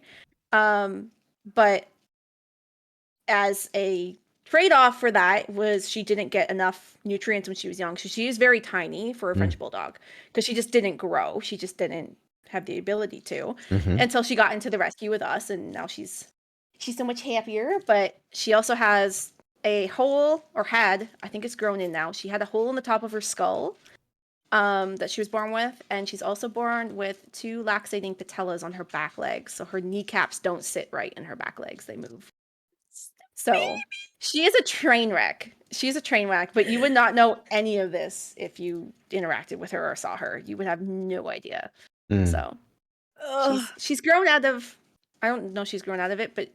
But as a trade-off for that was she didn't get enough nutrients when she was young. So she is very tiny for a French bulldog because she just didn't grow. She just didn't have the ability to until she got into the rescue with us, and now she's so much happier. But she also has a hole, or had, I think it's grown in now. She had a hole in the top of her skull that she was born with, and she's also born with 2 laxating patellas on her back legs, so her kneecaps don't sit right in her back legs; they move. So she is a train wreck. She's a train wreck, but you would not know any of this if you interacted with her or saw her. You would have no idea. So she's grown out of, I don't know if she's grown out of it, but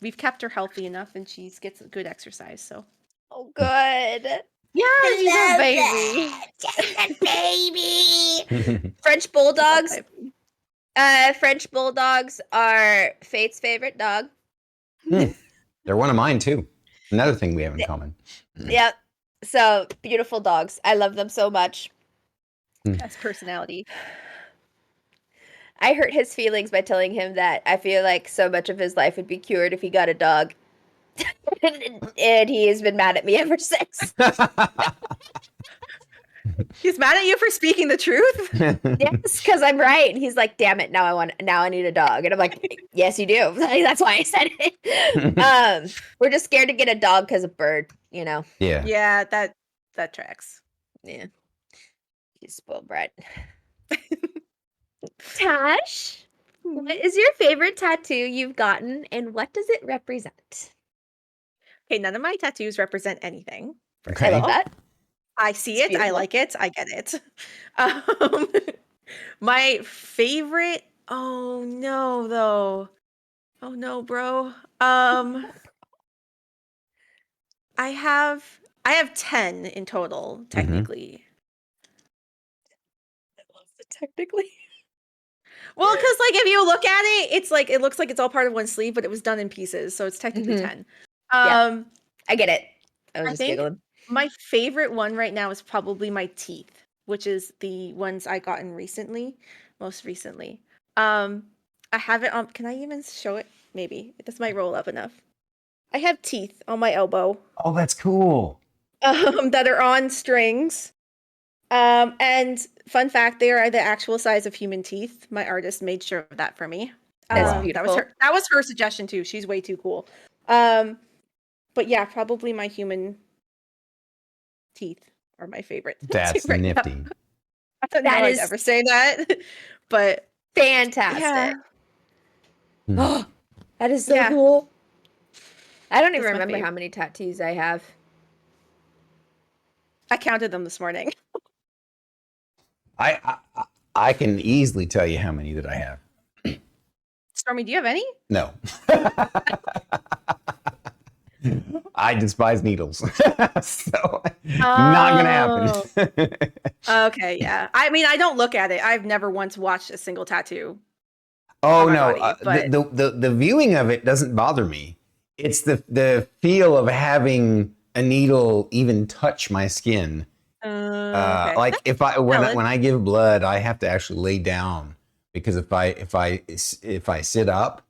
we've kept her healthy enough and she gets good exercise. So Oh, good. yeah, she's a baby. Just a baby. French bulldogs. French bulldogs are Fate's favorite dog. They're one of mine too. Another thing we have in common. Yep. So beautiful dogs. I love them so much. That's personality. I hurt his feelings by telling him that I feel like so much of his life would be cured if he got a dog. And he has been mad at me ever since. He's mad at you for speaking the truth? Yes, because I'm right. And he's like, damn it, now I need a dog. And I'm like, yes, you do. That's why I said it. We're just scared to get a dog because of Bird, you know. Yeah. Yeah, that tracks. Yeah. He's spoiled brat. Tash, what is your favorite tattoo you've gotten and what does it represent? Okay, none of my tattoos represent anything. Okay. I love that. I see It's it. I beautiful. like it. I get it. Um, my favorite. Oh no, though. Oh no, bro. I have 10 in total, technically. I love the technically. Well, because like if you look at it, it's like it looks like it's all part of one sleeve, but it was done in pieces, so it's technically 10. Yeah. I get it. I was I just think giggling. my favorite one right now is probably my teeth. which is the ones I gotten most recently. I have it on. Can I even show it? Maybe this might roll up enough. I have teeth on my elbow Oh, that's cool. that are on strings. And fun fact, they are the actual size of human teeth. My artist made sure of that for me. That's Wow. beautiful. That was her suggestion too. She's way too cool. But yeah, probably my human teeth are my favorite. That's right nifty. now. I don't know That I'd is ever say that, but fantastic. yeah. Oh, that is so Yeah. cool. I don't even That's my remember fave. how many tattoos I have. I counted them this morning. I can easily tell you how many that I have. Stormy, do you have any? No. I despise needles. So not gonna happen. Okay, yeah. I mean, I don't look at it. I've never once watched a single tattoo. Oh on my no, body, but the viewing of it doesn't bother me. It's the feel of having a needle even touch my skin. okay. Like That's if I valid. when I give blood, I have to actually lay down because if I sit up,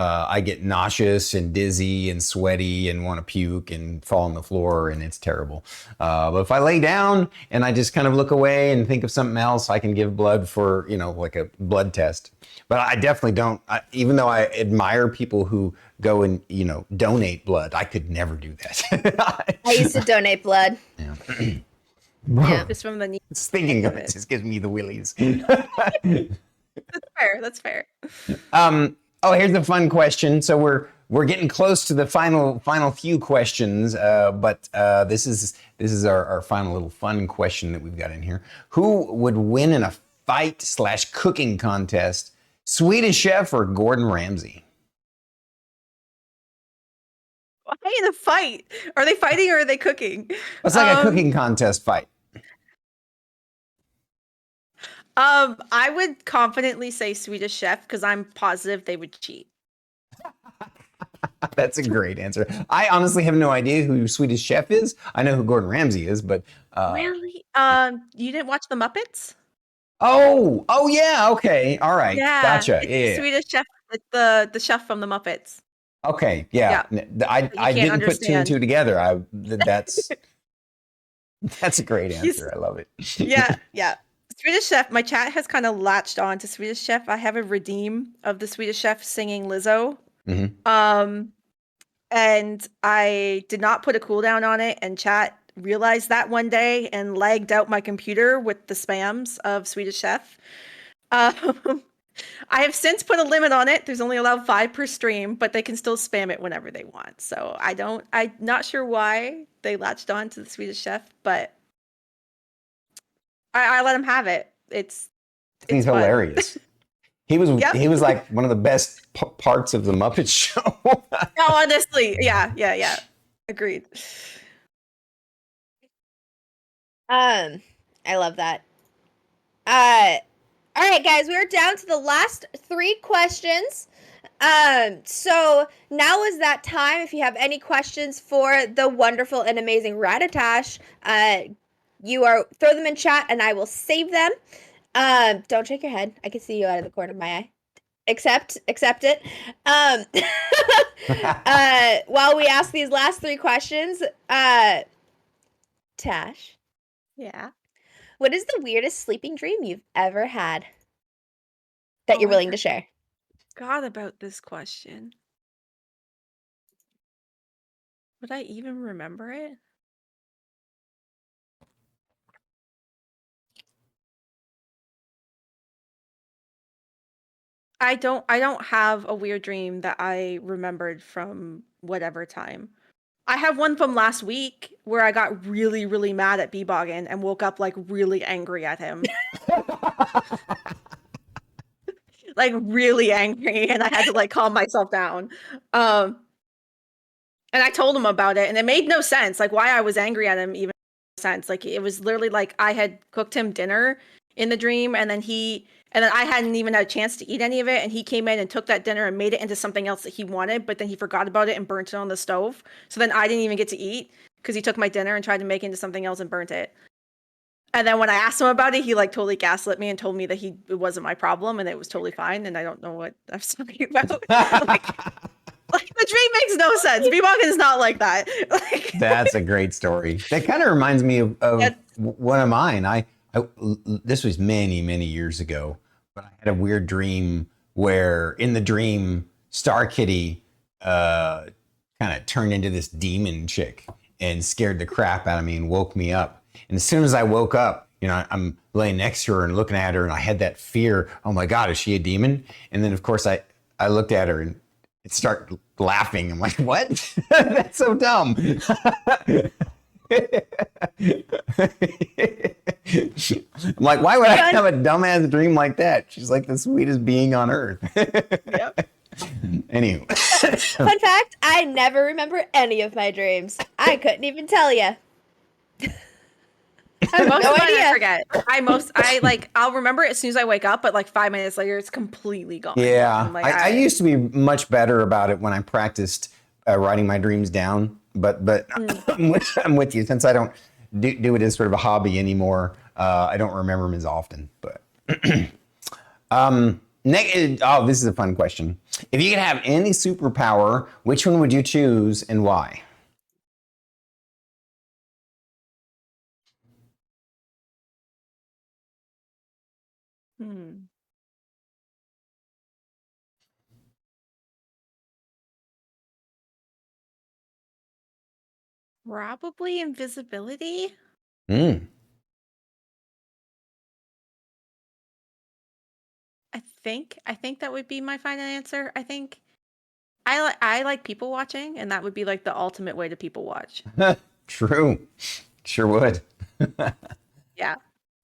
I get nauseous and dizzy and sweaty and want to puke and fall on the floor, and it's terrible. But if I lay down and I just kind of look away and think of something else, I can give blood for, like a blood test. But I definitely don't, even though I admire people who go and, donate blood, I could never do that. I used to donate blood. Yeah. Yeah. Just from the knee. Just thinking of it just gives me the willies. That's fair. That's fair. Here's a fun question. So we're getting close to the final few questions, but this is our final little fun question that we've got in here. Who would win in a fight/cooking contest? Swedish Chef or Gordon Ramsay? Why in a fight? Are they fighting or are they cooking? It's like a cooking contest fight. I would confidently say Swedish Chef because I'm positive they would cheat. That's a great answer. I honestly have no idea who Swedish Chef is. I know who Gordon Ramsay is, but Really? You didn't watch the Muppets? Oh yeah, okay, all right, Yeah, gotcha. it's the Yeah. Swedish Chef. It's the chef from the Muppets. Okay, yeah. I can't didn't put two and understand. two together. That's a great answer. I love it. Yeah. Swedish Chef. My chat has kind of latched on to Swedish Chef. I have a redeem of the Swedish Chef singing Lizzo. Mhm. And I did not put a cooldown on it, and chat realized that one day and lagged out my computer with the spams of Swedish Chef. I have since put a limit on it. There's only allowed 5 per stream, but they can still spam it whenever they want. So I'm not sure why they latched on to the Swedish Chef, but I let him have it. It's He's fun. hilarious. He was like one of the best parts of the Muppet Show. No, honestly, yeah. Agreed. I love that. All right, guys, we're down to the last 3 questions. So now is that time. If you have any questions for the wonderful and amazing Ratatash, throw them in chat and I will save them. Don't shake your head. I can see you out of the corner of my eye. Accept it. While we ask these last 3 questions, Tash. Yeah. What is the weirdest sleeping dream you've ever had that you're willing to share? God, about this question. Would I even remember it? I don't have a weird dream that I remembered from whatever time. I have one from last week where I got really, really mad at Beboggin and woke up like really angry at him. Like really angry, and I had to like calm myself down. And I told him about it, and it made no sense. Like why I was angry at him even made no sense. Like it was literally like I had cooked him dinner in the dream, and then I hadn't even had a chance to eat any of it, and he came in and took that dinner and made it into something else that he wanted, but then he forgot about it and burnt it on the stove. So then I didn't even get to eat because he took my dinner and tried to make it into something else and burnt it. And then when I asked him about it, he like totally gaslit me and told me that it wasn't my problem and it was totally fine. And I don't know what I was talking about. Like the dream makes no sense. Bebop is not like that. Like That's a great story. That kind of reminds me of one of mine. This was many, many years ago, but I had a weird dream where in the dream, Star Kitty kind of turned into this demon chick and scared the crap out of me and woke me up. And as soon as I woke up, I'm laying next to her and looking at her, and I had that fear. Oh my God, is she a demon? And then of course I looked at her and start laughing. I'm like, what? That's so dumb. I'm like, why would I have a dumbass dream like that? She's like the sweetest being on earth. Yep. Anyway. Fun fact, I never remember any of my dreams. I couldn't even tell you. Most no of mine idea. I forget. I'll remember it as soon as I wake up, but like 5 minutes later, it's completely gone. Yeah, Like, I used to be much better about it when I practiced writing my dreams down. But I'm with you, since I don't do it as sort of a hobby anymore. I don't remember them as often. But this is a fun question. If you could have any superpower, which one would you choose and why? Probably invisibility. Mm. I think that would be my final answer. I think I like people watching, and that would be like the ultimate way to people watch. True. Sure would. Yeah.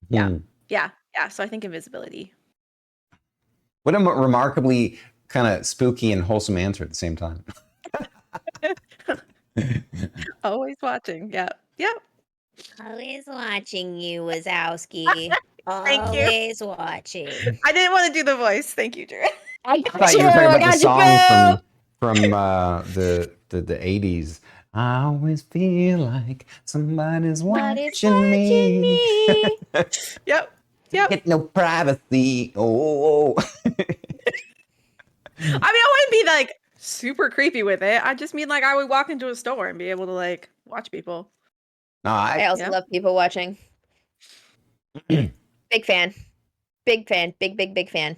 Yeah. Hmm. Yeah. Yeah. So I think invisibility. What a remarkably kind of spooky and wholesome answer at the same time. Always watching. Yeah. Yep. Always watching you, Wazowski. Thank you. Always watching. I didn't want to do the voice. Thank you, Drew. I thought you were talking about the song from the 80s. I always feel like somebody's watching me. Yep. Yep. Get no privacy. Oh. I mean, I wouldn't be like super creepy with it. I just mean like I would walk into a store and be able to like watch people. No, I also love people watching. Big fan. Big fan. Big fan.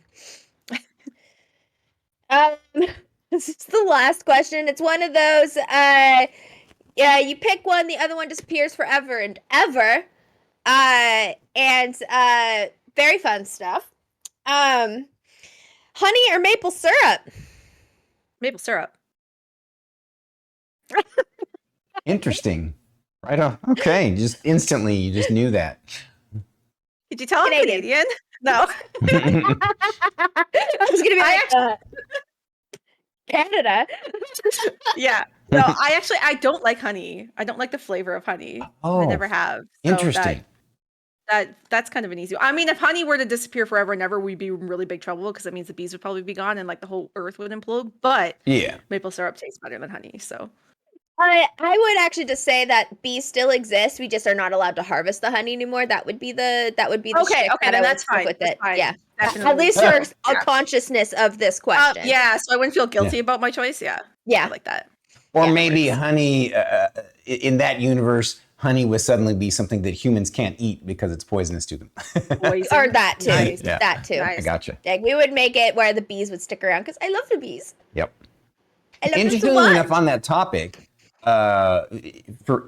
This is the last question. It's one of those, yeah, you pick one, the other one disappears forever and ever. Very fun stuff. Honey or maple syrup? Maple syrup. Interesting. Right on. Okay. Just instantly, you just knew that. Did you tell I'm Canadian? No. I was gonna be like, Canada. Yeah. No, I don't like honey. I don't like the flavor of honey. Oh, I never have. So interesting. That's kind of an easy. I mean, if honey were to disappear forever and ever, we'd be in really big trouble because that means the bees would probably be gone and like the whole earth would implode. But Yeah. maple syrup tastes better than honey. So I would actually just say that bees still exist. We just are not allowed to harvest the honey anymore. That would be the okay. that Then I that's would fine. with it. Fine. Yeah. Definitely. At least you're a consciousness of this question. Yeah. So I wouldn't feel guilty about my choice. Yeah. Yeah. I like that. Or maybe honey, in that universe, honey would suddenly be something that humans can't eat because it's poisonous to them. Or that too. Nice. Yeah. That too. Nice. I gotcha. Like we would make it where the bees would stick around because I love the bees. Yep. I love them so Interestingly much. enough, on that topic,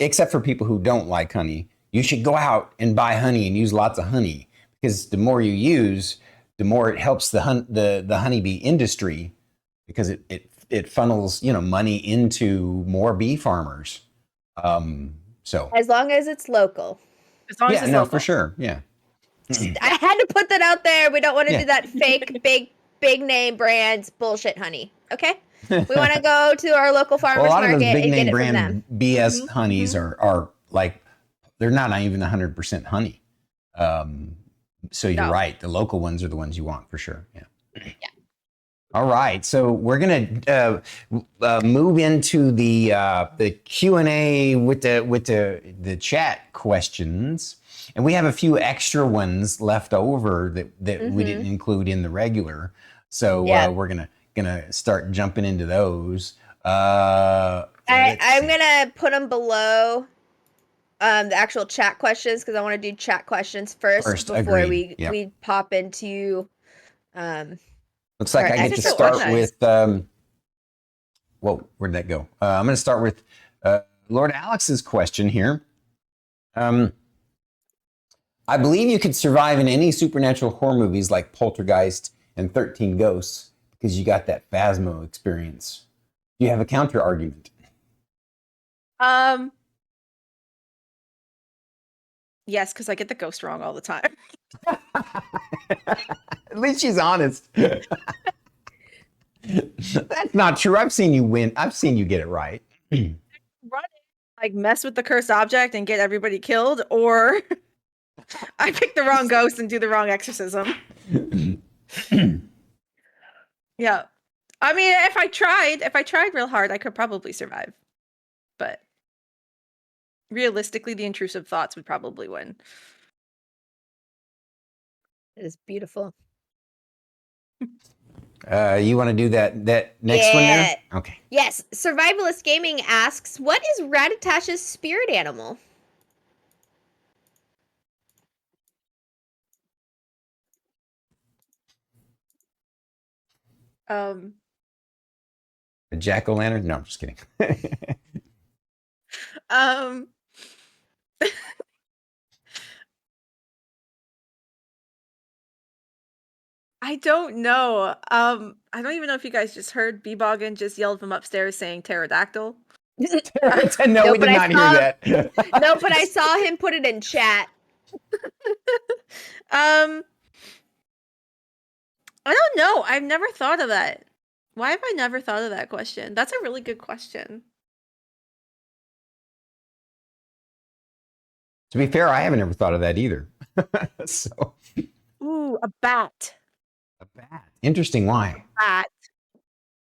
except for people who don't like honey, you should go out and buy honey and use lots of honey, because the more you use, the more it helps the honeybee industry, because it funnels money into more bee farmers. So As long as it's local. As long as yeah, it's no, local. for sure, yeah. I had to put that out there. We don't want to Yeah. do that fake big name brands bullshit honey. Okay? We want to go to our local farmers Well, a lot of market those big and get name it from brand them. BS honeys are like, they're not even 100% honey. So you're No. right. The local ones are the ones you want for sure. Yeah. All right, so we're gonna move into the Q&A with the chat questions, and we have a few extra ones left over that we didn't include in the regular. So Yeah. we're gonna start jumping into those. I'm see. gonna put them below the actual chat questions because I want to do chat questions first before agreed. Yep. we pop into Looks like our I get to These are so start organized. with whoa, where'd that go? I'm gonna start with Lord Alex's question here. I believe you could survive in any supernatural horror movies like Poltergeist and 13 Ghosts because you got that Phasmo experience. Do you have a counter argument? Yes, because I get the ghost wrong all the time. At least she's honest. That's not true. I've seen you win. I've seen you get it right. Run it, like mess with the cursed object and get everybody killed, or I pick the wrong ghost and do the wrong exorcism. Yeah. I mean, if I tried real hard, I could probably survive. But realistically, the intrusive thoughts would probably win. It is beautiful. You want to do that next one there? Okay. Yes. Survivalist Gaming asks, what is Ratatash's spirit animal? Um, A jack-o'-lantern? No, I'm just kidding. um, I don't know. I don't even know if you guys just heard Beboggin just yelled from upstairs saying pterodactyl. No, No, we but did I not hear saw- that. No, but I saw him put it in chat. I don't know. I've never thought of that. Why have I never thought of that question? That's a really good question. To be fair, I haven't ever thought of that either. So, Ooh, a bat. a bat. Interesting. Why? Bat.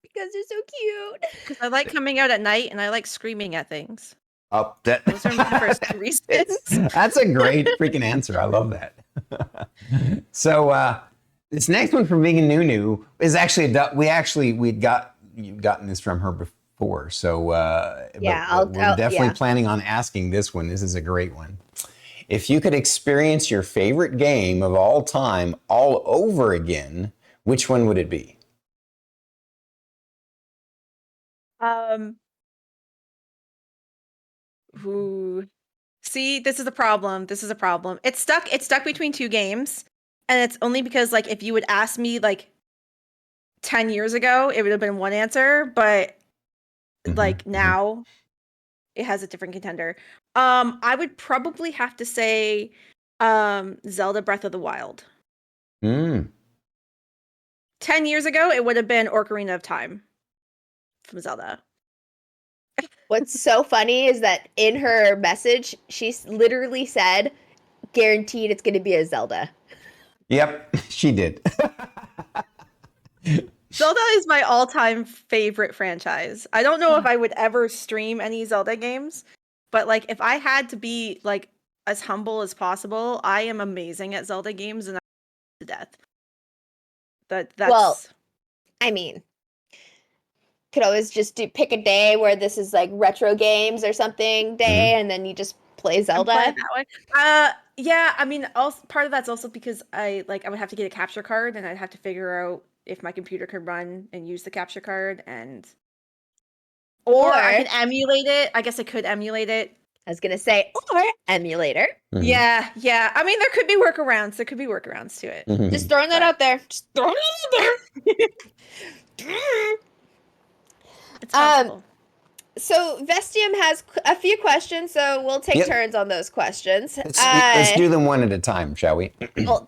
Because they're so cute. Because I like coming out at night and I like screaming at things. Oh, that. Those are my first two reasons. That's a great freaking answer. I love that. So this next one from Vegan Nunu is actually you'd gotten this from her before. So Yeah, but we're definitely yeah. planning on asking this one. This is a great one. If you could experience your favorite game of all time all over again, which one would it be? Ooh. See, this is a problem. This is a problem. It's stuck between two games. And it's only because like if you would ask me like 10 years ago, it would have been one answer, but like now it has a different contender. I would probably have to say Zelda Breath of the Wild. 10 years ago, it would have been Ocarina of Time from Zelda. What's so funny is that in her message, she literally said, guaranteed it's going to be a Zelda. Yep, she did. Zelda is my all-time favorite franchise. I don't know if I would ever stream any Zelda games, but like if I had to be like as humble as possible, I am amazing at Zelda games and I'm to death. That's Well, I mean, could always just pick a day where this is like retro games or something day, and then you just play Zelda. play it that way. Yeah, I mean, also part of that's also because I would have to get a capture card, and I'd have to figure out if my computer could run and use the capture card, or I can emulate it. I guess I could emulate it. I was gonna say, or emulator. Yeah. I mean, there could be workarounds. There could be workarounds to it. Just throwing that out there. Just throwing it out there. It's possible. So Vestium has a few questions, so we'll take turns on those questions. Let's do them one at a time, shall we? Well,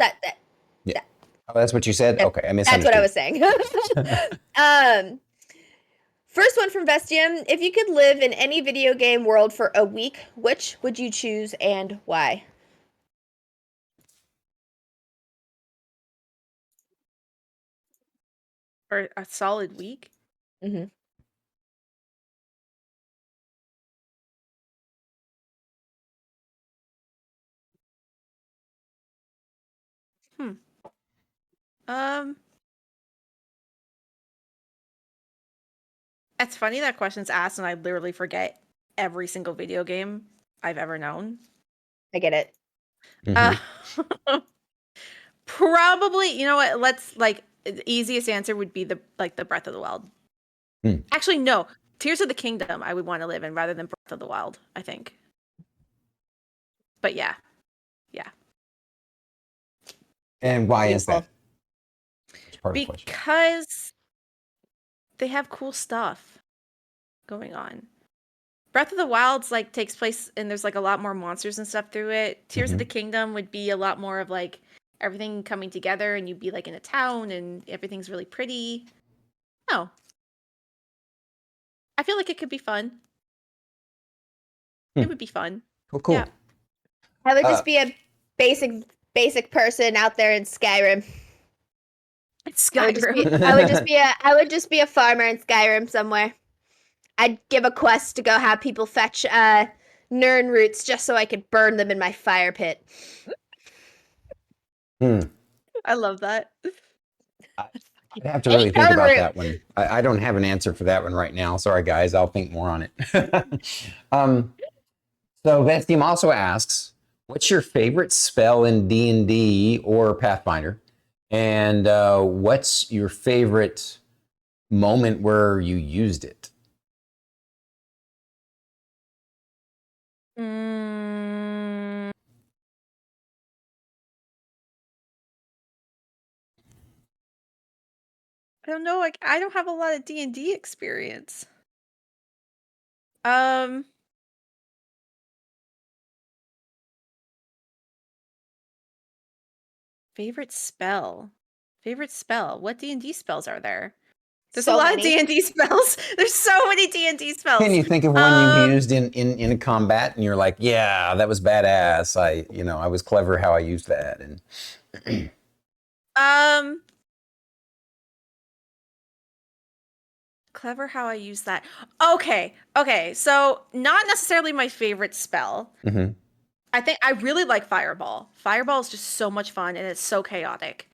Yeah. Oh, that's what you said? Okay, I that's what I was misunderstood. saying. First one from Vestium. If you could live in any video game world for a week, which would you choose and why? Or a solid week? Hmm. Hmm. Um, it's funny that question's asked, and I literally forget every single video game I've ever known. I get it. Uh, probably, you know what? Let's like the easiest answer would be the Breath of the Wild. Hmm. Actually, no. Tears of the Kingdom I would want to live in rather than Breath of the Wild, I think. But yeah. Yeah. And why is Beautiful. that? That's part of the question. Because they have cool stuff going on. Breath of the Wild's like takes place and there's like a lot more monsters and stuff through it. Tears of the Kingdom would be a lot more of like everything coming together and you'd be like in a town and everything's really pretty. No. I feel like it could be fun. It would be fun. Cool. Yeah. I would just be a basic person out there in Skyrim. It's I would just be a farmer in Skyrim somewhere. I'd give a quest to go have people fetch Nern roots just so I could burn them in my fire pit. I love that. I'd have to really think about that one. I don't have an answer for that one right now. Sorry, guys. I'll think more on it. So Vets Team also asks, what's your favorite spell in D&D or Pathfinder? And what's your favorite moment where you used it? I don't know. Like I don't have a lot of D&D experience. Favorite spell. What D&D spells are there? There's So a lot many. of D&D spells. There's so many D&D spells. Can you think of one you used in a combat and you're like, yeah, that was badass. I was clever how I used that. And clever how I use that. Okay. So not necessarily my favorite spell. I think I really like Fireball. Fireball is just so much fun and it's so chaotic.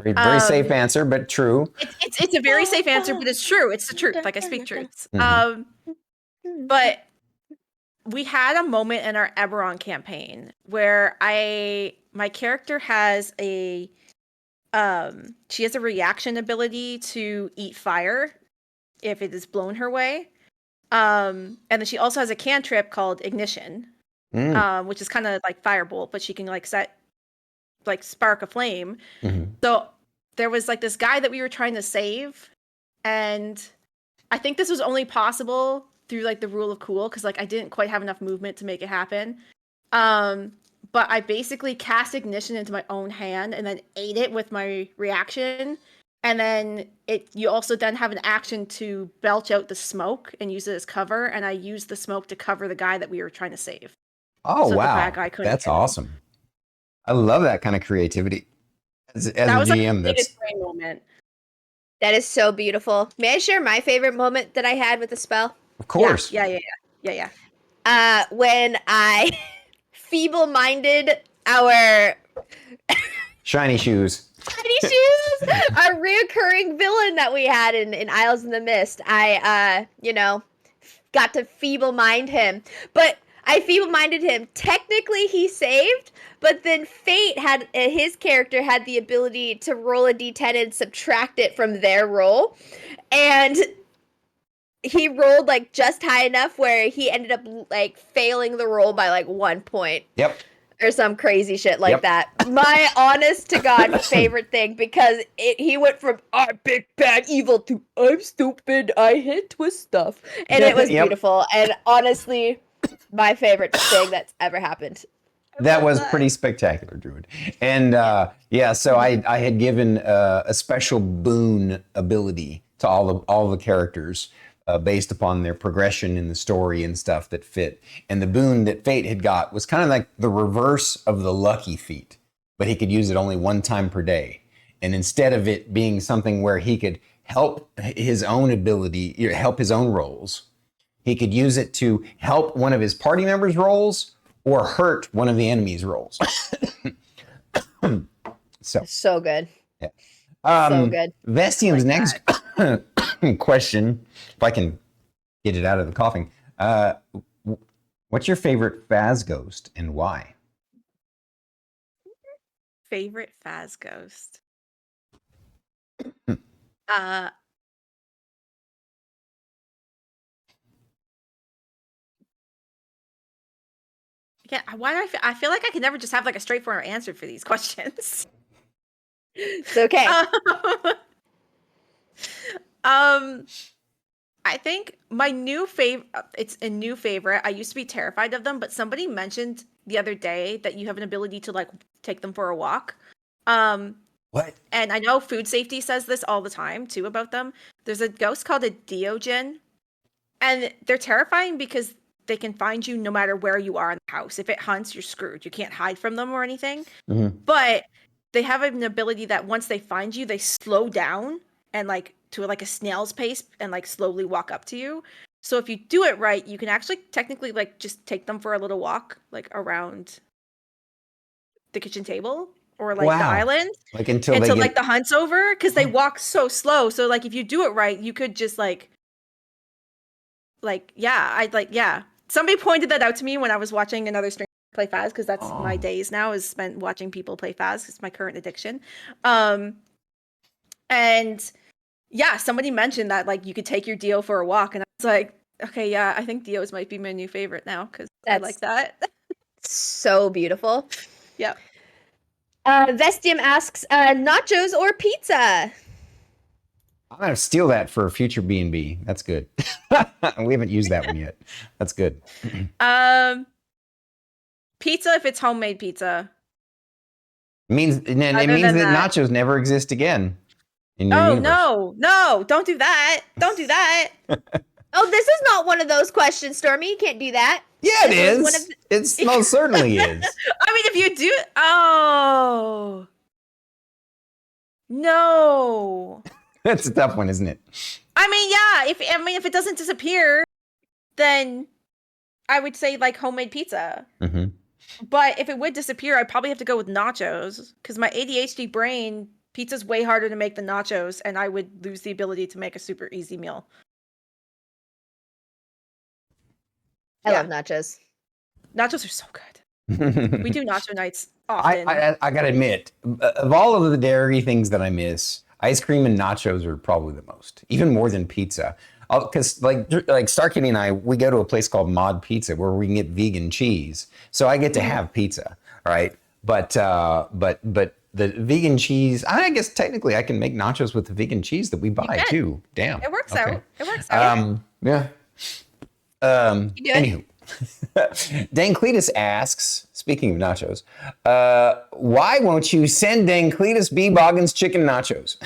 very, very safe answer, but true. It's a very safe answer, but it's true. It's the truth. Like I speak truths. But we had a moment in our Eberron campaign where my character has she has a reaction ability to eat fire if it is blown her way. And then she also has a cantrip called Ignition, which is kind of like Firebolt, but she can like spark a flame. So there was like this guy that we were trying to save, and I think this was only possible through like the rule of cool because like I didn't quite have enough movement to make it happen. But I basically cast Ignition into my own hand and then ate it with my reaction. And then you also then have an action to belch out the smoke and use it as cover. And I used the smoke to cover the guy that we were trying to save. Oh, so wow. The bad guy couldn't That's hit him. awesome. I love that kind of creativity. As a That was GM, like the biggest brain moment. That is so beautiful. May I share my favorite moment that I had with the spell? Of course. Yeah. When I feeble-minded our Shiny shoes. our reoccurring villain that we had in Isles in the Mist. I got to feeble-mind him. But I feeble-minded him. Technically he saved, but then Fate had his character had the ability to roll a d10 and subtract it from their roll. And he rolled like just high enough where he ended up like failing the roll by like 1 point. Yep. Or some crazy shit like that. My honest to God favorite thing, because he went from I'm big bad evil to I'm stupid, I hit with stuff. And it was beautiful. And honestly, my favorite thing that's ever happened. That was pretty spectacular, Druid. And so I had given a special boon ability to all the characters based upon their progression in the story and stuff that fit. And the boon that Fate had got was kind of like the reverse of the lucky feat, but he could use it only one time per day. And instead of it being something where he could help his own ability, help his own roles. He could use it to help one of his party members' roles or hurt one of the enemy's roles. So good. Yeah. So good. Vestium's Like next question, if I can get it out of the coughing. What's your favorite Phas ghost and why? Favorite Phas ghost. Yeah, why do I feel like I can never just have like a straightforward answer for these questions. It's okay. I think my new favorite, it's a new favorite. I used to be terrified of them, but somebody mentioned the other day that you have an ability to like take them for a walk. What? And I know food safety says this all the time too about them. There's a ghost called a Diogen, and they're terrifying because they can find you no matter where you are in the house. If it hunts, you're screwed. You can't hide from them or anything. But they have an ability that once they find you, they slow down and like to like a snail's pace and like slowly walk up to you. So if you do it right, you can actually technically like just take them for a little walk like around the kitchen table or like the island Like until like the hunt's over, because they walk so slow. So like if you do it right, you could just like yeah. Somebody pointed that out to me when I was watching another streamer play Phas, because that's my days now is spent watching people play Phas. It's my current addiction. And yeah, somebody mentioned that like you could take your Dio for a walk, and I was like, okay, yeah, I think Dio's might be my new favorite now because I like that. So beautiful. Yep. Vestium asks, nachos or pizza? I'm gonna steal that for a future B&B. That's good. We haven't used that one yet. That's good. Pizza if it's homemade pizza. It means that nachos never exist again in your universe. No, don't do that. Don't do that. Oh, this is not one of those questions, Stormy. You can't do that. Yeah, it is. It most certainly is. I mean, if you do, oh no. That's a tough one, isn't it? I mean, yeah. If it doesn't disappear, then I would say like homemade pizza. But if it would disappear, I'd probably have to go with nachos because my ADHD brain, pizza's way harder to make than nachos, and I would lose the ability to make a super easy meal. I love nachos. Nachos are so good. We do nacho nights often. I gotta admit, of all of the dairy things that I miss, ice cream and nachos are probably the most, even more than pizza. Because like Starkey and I, we go to a place called Mod Pizza where we can get vegan cheese, so I get to have pizza, right? But the vegan cheese, I guess technically I can make nachos with the vegan cheese that we buy too. Damn, it works out. It works out. Yeah. Anywho, Dan Cletus asks, speaking of nachos, why won't you send Dan Cletus B. Boggins chicken nachos?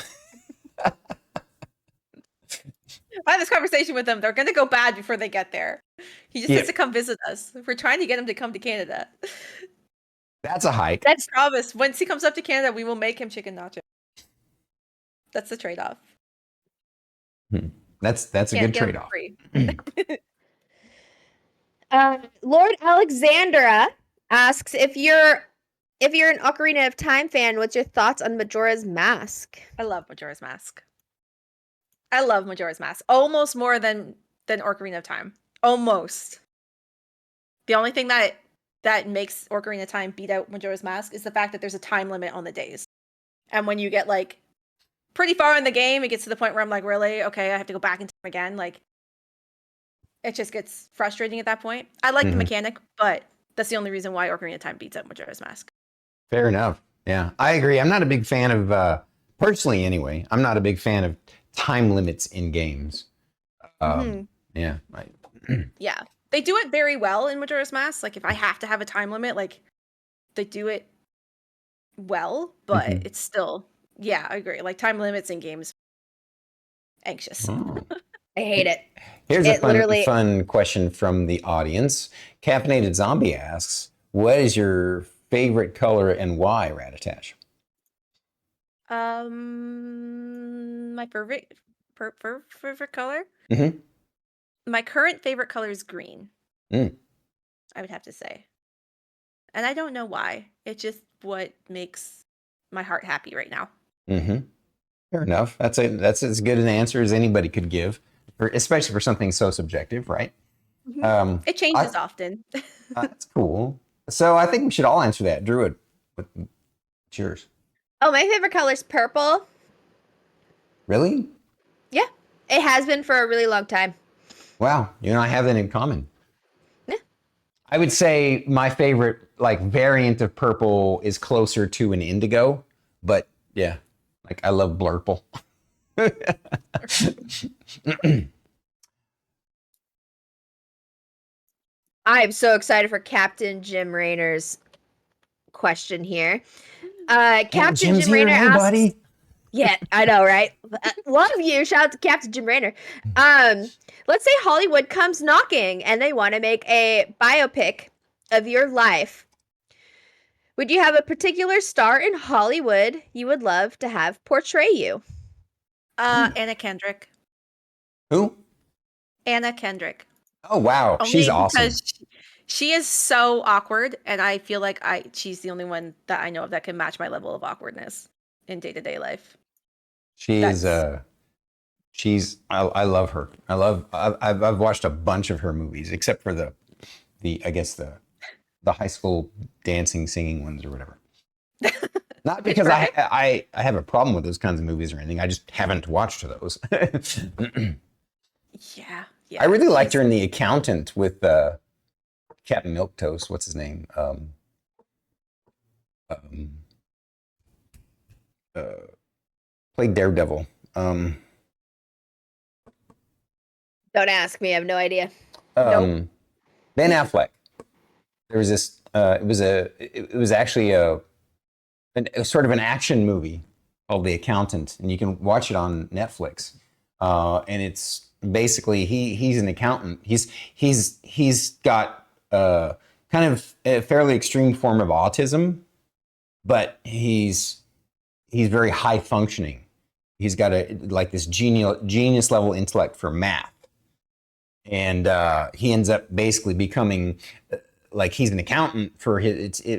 I had this conversation with them. They're going to go bad before they get there. He just needs to come visit us. We're trying to get him to come to Canada. That's a hike. That's promise. Once he comes up to Canada, we will make him chicken nachos. That's the trade-off. That's a good trade-off. Lord Alexandra asks, if you're an Ocarina of Time fan, what's your thoughts on Majora's Mask? I love Majora's Mask. Almost more than Ocarina of Time. Almost. The only thing that makes Ocarina of Time beat out Majora's Mask is the fact that there's a time limit on the days. And when you get like pretty far in the game, it gets to the point where I'm like, really? Okay, I have to go back in time again. Like, it just gets frustrating at that point. I like the mechanic, but that's the only reason why Ocarina of Time beats out Majora's Mask. Fair enough. Yeah, I agree. I'm not a big fan of, personally anyway, I'm not a big fan of time limits in games. Yeah. Yeah. They do it very well in Majora's Mask. Like, if I have to have a time limit, like, they do it well, but it's still, yeah, I agree. Like, time limits in games, anxious. I hate it. Here's a fun question from the audience. Caffeinated Zombie asks, what is your favorite color and why, Ratatash? My favorite color. Mm-hmm. My current favorite color is green. Mm. I would have to say, and I don't know why. It's just what makes my heart happy right now. Mm-hmm. Fair enough. That's as good an answer as anybody could give, especially for something so subjective, right? Mhm. Um, It I, changes often. that's cool. So I think we should all answer that. Druid, what's yours? Oh, my favorite color is purple. Really? Yeah, it has been for a really long time. Wow, you and I have that in common. Yeah. I would say my favorite like variant of purple is closer to an indigo, but yeah, like I love blurple. I'm so excited for Captain Jim Raynor's question here. Aunt Captain Jim's Jim here. Raynor Hey, asks, buddy. yeah, I know, right? Love you. Shout out to Captain Jim Raynor. Let's say Hollywood comes knocking and they want to make a biopic of your life. Would you have a particular star in Hollywood you would love to have portray you? Anna Kendrick. Who? Anna Kendrick. Oh wow, she's Only awesome. because she is so awkward, and I feel like she's the only one that I know of that can match my level of awkwardness in day-to-day life. She is That's she's I love her. I've watched a bunch of her movies except for the I guess the high school dancing singing ones or whatever. Not Pitch because Perfect. I have a problem with those kinds of movies or anything. I just haven't watched those. Yeah, I yeah. really liked She's her in The Accountant with Captain Milquetoast. What's his name? Um, uh, Played Daredevil. Don't ask me. I have no idea. Nope. Ben Affleck. There was this. It was actually a sort of an action movie called The Accountant, and you can watch it on Netflix. And it's basically he's an accountant. He's got kind of a fairly extreme form of autism, but he's very high functioning. He's got a like this genius level intellect for math, and he ends up basically becoming like he's an accountant for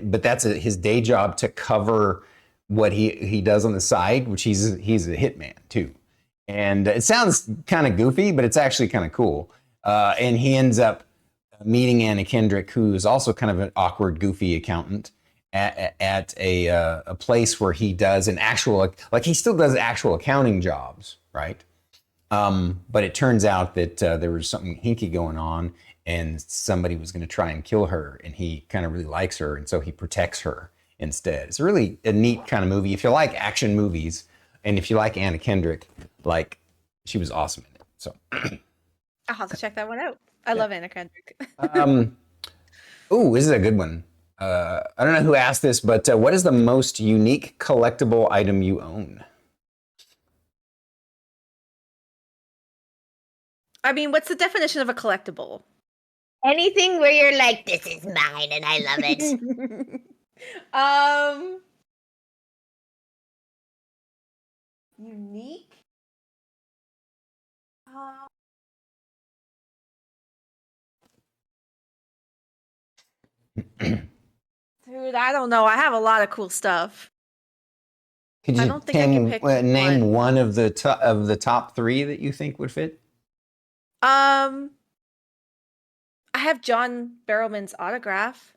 but that's his day job to cover what he does on the side, which he's a hitman too. And it sounds kind of goofy, but it's actually kind of cool. And he ends up meeting Anna Kendrick, who's also kind of an awkward, goofy accountant at a place where he does an actual like he still does actual accounting jobs, right? But it turns out that there was something hinky going on, and somebody was going to try and kill her, and he kind of really likes her, and so he protects her instead. It's really a neat kind of movie. If you like action movies, and if you like Anna Kendrick, like she was awesome in it. So, I'll have to check that one out. I love Anna Kendrick. ooh, this is a good one. I don't know who asked this, but what is the most unique collectible item you own? I mean, what's the definition of a collectible? Anything where you're like, this is mine and I love it. Unique. Dude, I don't know. I have a lot of cool stuff. Could I you don't think I can pick name one. one of the top three that you think would fit? I have John Barrowman's autograph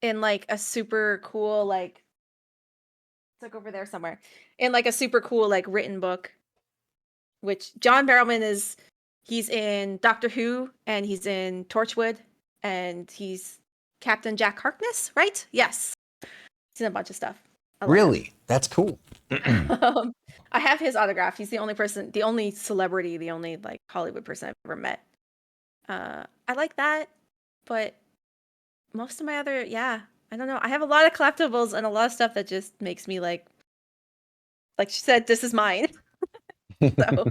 in like a super cool like it's like over there somewhere in like a super cool like written book. Which John Barrowman he's in Doctor Who and he's in Torchwood and he's Captain Jack Harkness, right? Yes, he's in a bunch of stuff. I love him. Really? That's cool. I have his autograph. He's the only person, the only celebrity, the only like Hollywood person I've ever met. I like that, but most of my other, yeah, I don't know. I have a lot of collectibles and a lot of stuff that just makes me like she said, this is mine. So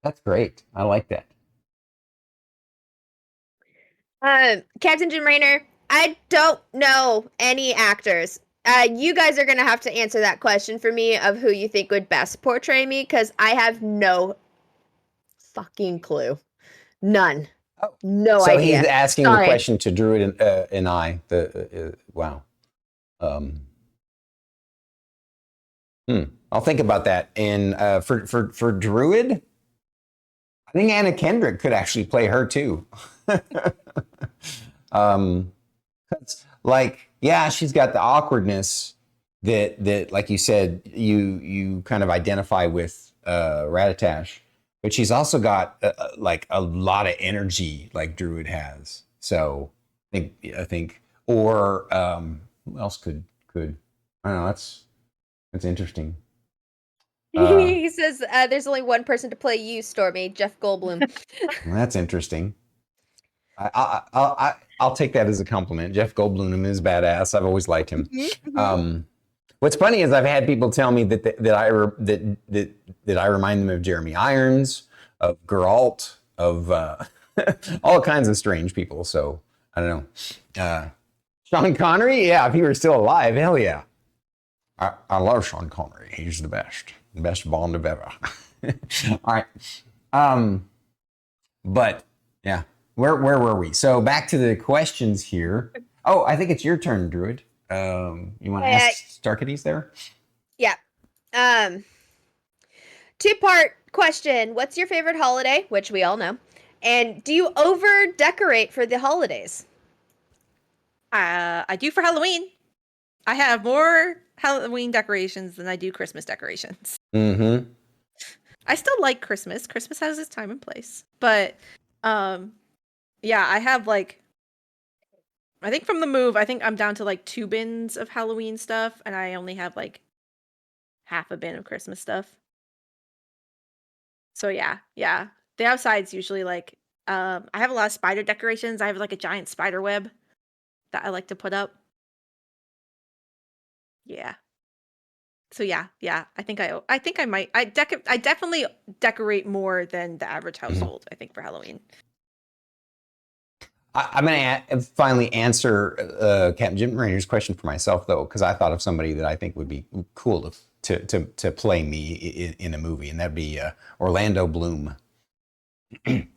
That's great. I like that. Captain Jim Raynor, I don't know any actors. You guys are gonna have to answer that question for me of who you think would best portray me, because I have no fucking clue. None. Oh. No So he's idea. asking the Sorry. question to Druid and I. Wow. Um, I'll think about that. And for Druid, I think Anna Kendrick could actually play her too. That's like, yeah, she's got the awkwardness that like you said, you kind of identify with Ratatash, but she's also got like a lot of energy like Druid has. So I think, or who else could I don't know. That's interesting. He says there's only one person to play you, Stormy, Jeff Goldblum. That's interesting. I'll take that as a compliment. Jeff Goldblum is badass. I've always liked him. What's funny is I've had people tell me that I remind them of Jeremy Irons, of Geralt, of all kinds of strange people. So I don't know. Sean Connery, yeah, if he were still alive, hell yeah. I love Sean Connery. He's the best Bond of ever. All right. But yeah, where were we? So back to the questions here. Oh, I think it's your turn, Druid. You want to ask Starkities there? Yeah. 2-part question. What's your favorite holiday? Which we all know. And do you over decorate for the holidays? I do for Halloween. I have more Halloween decorations than I do Christmas decorations. Mm-hmm. I still like Christmas. Christmas has its time and place. But yeah, I have like, I think from the move, I think I'm down to like 2 bins of Halloween stuff, and I only have like half a bin of Christmas stuff. So yeah. The outside's usually like, I have a lot of spider decorations. I have like a giant spider web that I like to put up. Yeah. So yeah. I think I might. I definitely decorate more than the average household. I think for Halloween. I'm going to finally answer Captain Jim Rainer's question for myself, though, because I thought of somebody that I think would be cool to play me in a movie, and that'd be Orlando Bloom. I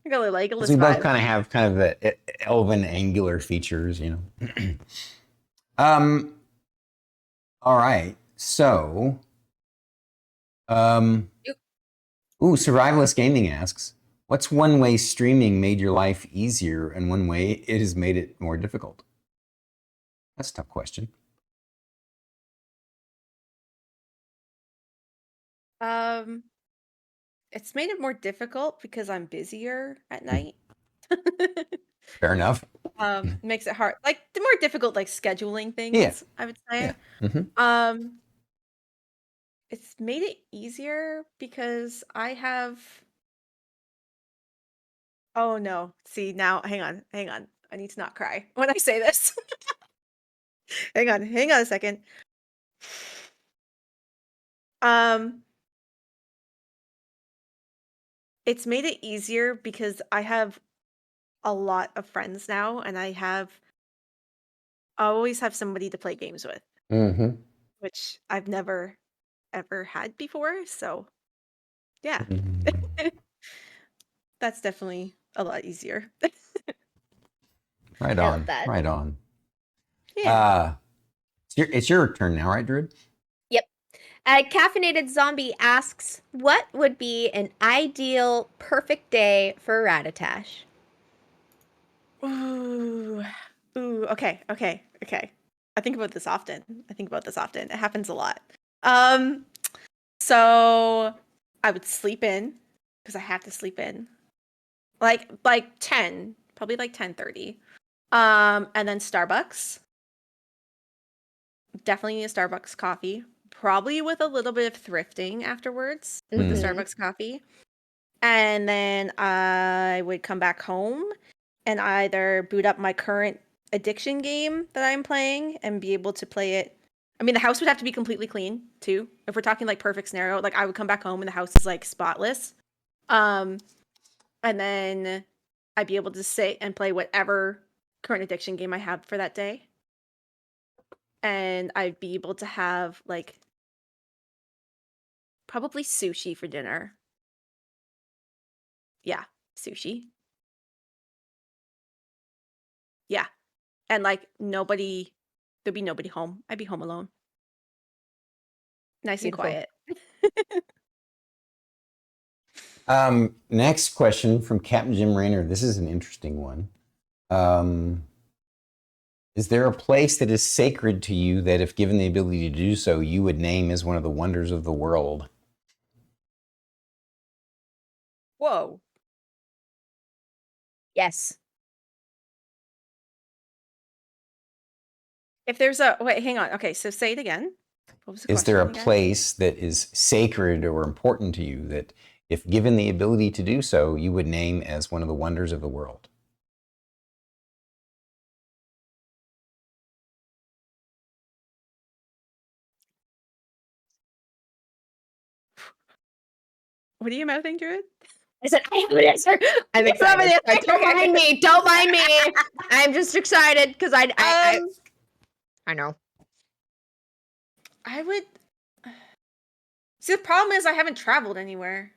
really like it. We both kind of have kind of the elven angular features, you know. All right. So, Survivalist Gaming asks, what's one way streaming made your life easier and one way it has made it more difficult? That's a tough question. It's made it more difficult because I'm busier at night. Fair enough. Makes it hard, like the more difficult, like scheduling things. Yeah. I would say. Yeah. Mm-hmm. It's made it easier because I have. Oh no! See now, hang on. I need to not cry when I say this. hang on a second. It's made it easier because I have a lot of friends now, and I always have somebody to play games with, Mm-hmm. which I've never ever had before. So, yeah, that's definitely a lot easier. Right I love on. that. Right on. Yeah. It's your turn now, right, Druid? Yep. Caffeinated Zombie asks, what would be an ideal perfect day for Ratatash? Ooh. Okay. I think about this often. It happens a lot. So I would sleep in because I have to sleep in. Like 10, probably like 10:30. And then Starbucks. Definitely need a Starbucks coffee. Probably with a little bit of thrifting afterwards with the Starbucks coffee. And then I would come back home and either boot up my current addiction game that I'm playing and be able to play it. I mean, the house would have to be completely clean too. If we're talking like perfect scenario, like I would come back home and the house is like spotless. And then I'd be able to sit and play whatever current addiction game I have for that day. and I'd be able to have like probably sushi for dinner. Yeah, sushi. Yeah. And like there'd be nobody home. I'd be home alone. Nice and Beautiful. quiet. Next question from Captain Jim Raynor. This is an interesting one. Is there a place that is sacred to you that, if given the ability to do so, you would name as one of the wonders of the world? Whoa. Yes. If there's a wait, hang on. Okay, so say it again. What was the Is there a question again? place that is sacred or important to you that, if given the ability to do so, you would name as one of the wonders of the world? What are you mouthing, Druid? I said, I have an answer. I'm You have an excited. answer. Don't mind me. Don't mind me. I'm just excited because I know. I would see the problem is I haven't traveled anywhere.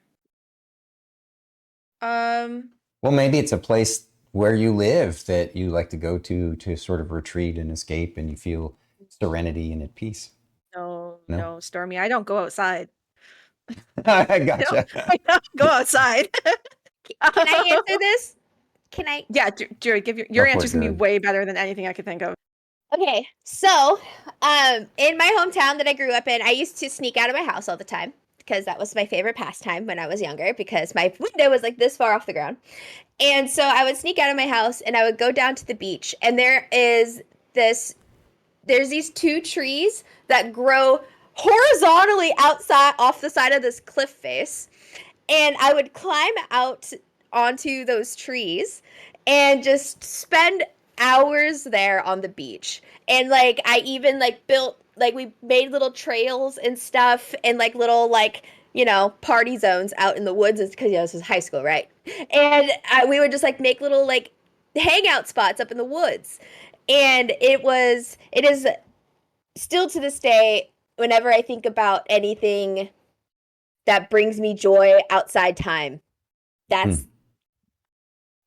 Well, maybe it's a place where you live that you like to go to sort of retreat and escape, and you feel serenity and at peace. No, No? no, Stormy. I don't go outside. I I gotcha. don't go outside. Can I answer this? Can I? Yeah, Druid, give your Go for answer's it, gonna be Druid. way better than anything I could think of. Okay, so in my hometown that I grew up in, I used to sneak out of my house all the time because that was my favorite pastime when I was younger because my window was like this far off the ground. And so I would sneak out of my house and I would go down to the beach, and there's these two trees that grow horizontally outside off the side of this cliff face. And I would climb out onto those trees and just spend hours there on the beach. And like I even like built like we made little trails and stuff and like little like party zones out in the woods because this is high school, right? And we would just like make little like hangout spots up in the woods. And it is still to this day, whenever I think about anything that brings me joy outside time, that's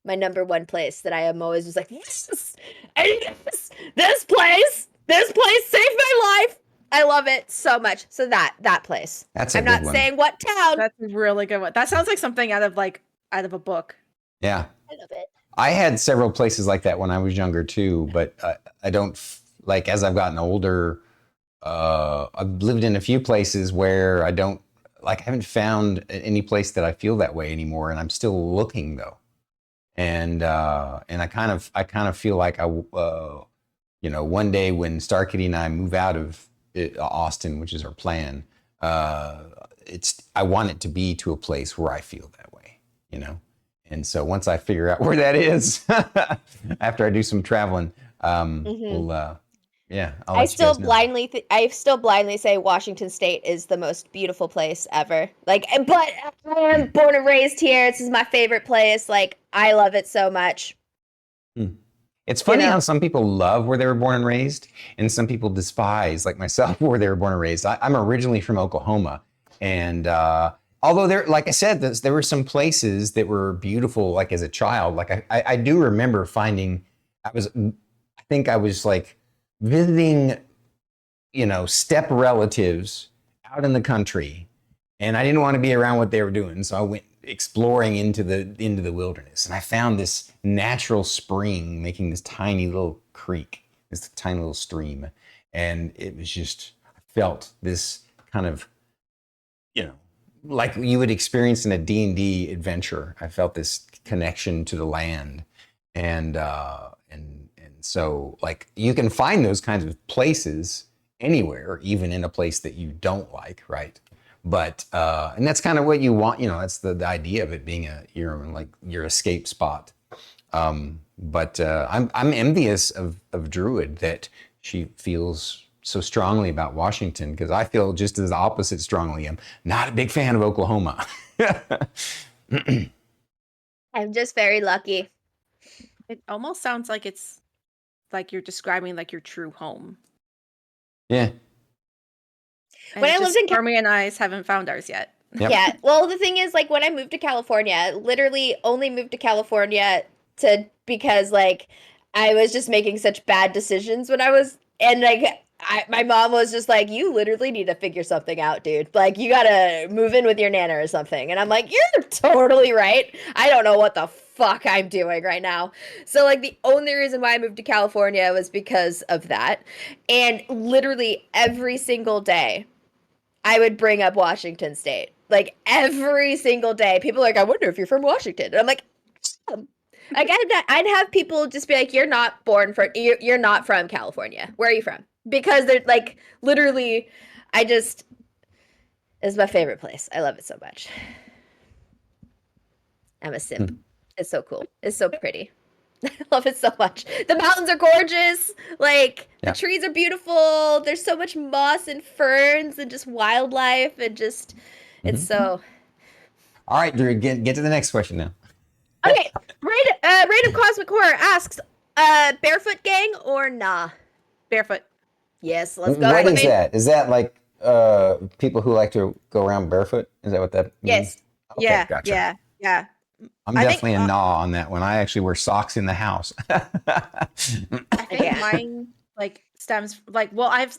my number one place that I am always just like, yes, this place saved my life. I love it so much. So that place. That's a I'm good not one. saying what town. That's a really good one. That sounds like something out of a book. Yeah. I love it. I had several places like that when I was younger too, but I don't like, as I've gotten older, I've lived in a few places where I haven't found any place that I feel that way anymore, and I'm still looking though. And I kind of feel like one day when Starkitty and I move out of Austin, which is our plan, I want it to be to a place where I feel that way, you know. And so once I figure out where that is, after I do some traveling, I'll I let you still guys know. I still blindly say Washington State is the most beautiful place ever. Like, but I am born and raised here. This is my favorite place. Like, I love it so much. It's funny know? how some people love where they were born and raised, and some people despise, like myself, where they were born and raised. I'm originally from Oklahoma, and although like I said, there were some places that were beautiful, like as a child. Like I do remember finding, I think I was like visiting, step relatives out in the country, and I didn't want to be around what they were doing, so I went exploring into the wilderness, and I found this natural spring making this tiny little creek, this tiny little stream, and it was just, I felt this kind of, like you would experience in a D&D adventure. I felt this connection to the land, and so like you can find those kinds of places anywhere, even in a place that you don't like, right? But and that's kind of what you want, that's the idea of it being your escape spot. But I'm envious of Druid that she feels so strongly about Washington, because I feel just as opposite strongly. I'm not a big fan of Oklahoma. I'm just very lucky. It almost sounds like it's like you're describing like your true home. Yeah. And When I just lived in Army and I haven't found ours yet. Yep. Yeah. Well, the thing is, like, when I moved to California, literally only moved to California because like I was just making such bad decisions when I was and like my mom was just like, you literally need to figure something out, dude. Like, you gotta move in with your nana or something. And I'm like, you're totally right. I don't know what the fuck I'm doing right now. So like the only reason why I moved to California was because of that. And literally every single day I would bring up Washington State. Like every single day. People are like, I wonder if you're from Washington. And I'm like, like I'd have people just be like, you're not you're not from California. Where are you from? Because they're like literally, it's my favorite place. I love it so much. I'm a simp. It's so cool. It's so pretty. I love it so much. The mountains are gorgeous. Like Yeah. the trees are beautiful. There's so much moss and ferns and just wildlife and just it's so All right, Drew, get to the next question now. okay. Random Cosmic Horror asks, barefoot gang or nah? Barefoot. Yes, let's go. What is that? Is that like people who like to go around barefoot? Is that what that means? Yes. Okay, Yeah. gotcha. Yeah. I'm I think, definitely a nah on that one. I actually wear socks in the house. I think Yeah. mine like stems like well I have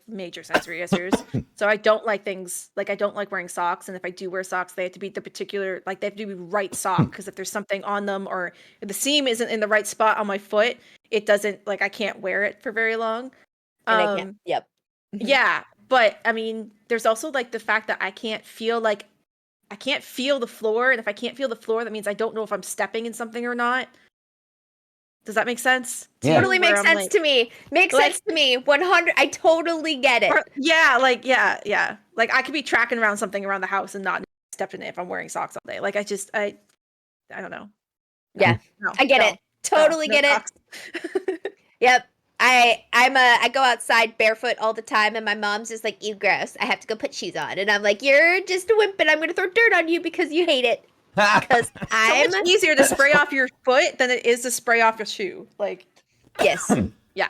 major sensory issues, so I don't like things like I don't like wearing socks, and if I do wear socks they have to be the particular like they have to be right sock, because if there's something on them or if the seam isn't in the right spot on my foot, it doesn't like I can't wear it for very long. And I can't. Yep. Yeah, but I mean there's also like the fact that I can't feel the floor, and if I can't feel the floor that means I don't know if I'm stepping in something or not. Does that make sense? Yeah. Totally makes sense to me. Makes sense to me. 100. I totally get it. Yeah. Like I could be tracking around something around the house and not step in it if I'm wearing socks all day. Like I don't know. Yeah. No, I get it. Totally no get socks. it. Yep. I go outside barefoot all the time, and my mom's just like, "You gross. I have to go put shoes on." And I'm like, "You're just a wimp, and I'm gonna throw dirt on you because you hate it." Because So I'm much easier to spray off your foot than it is to spray off your shoe. Like yes. yeah.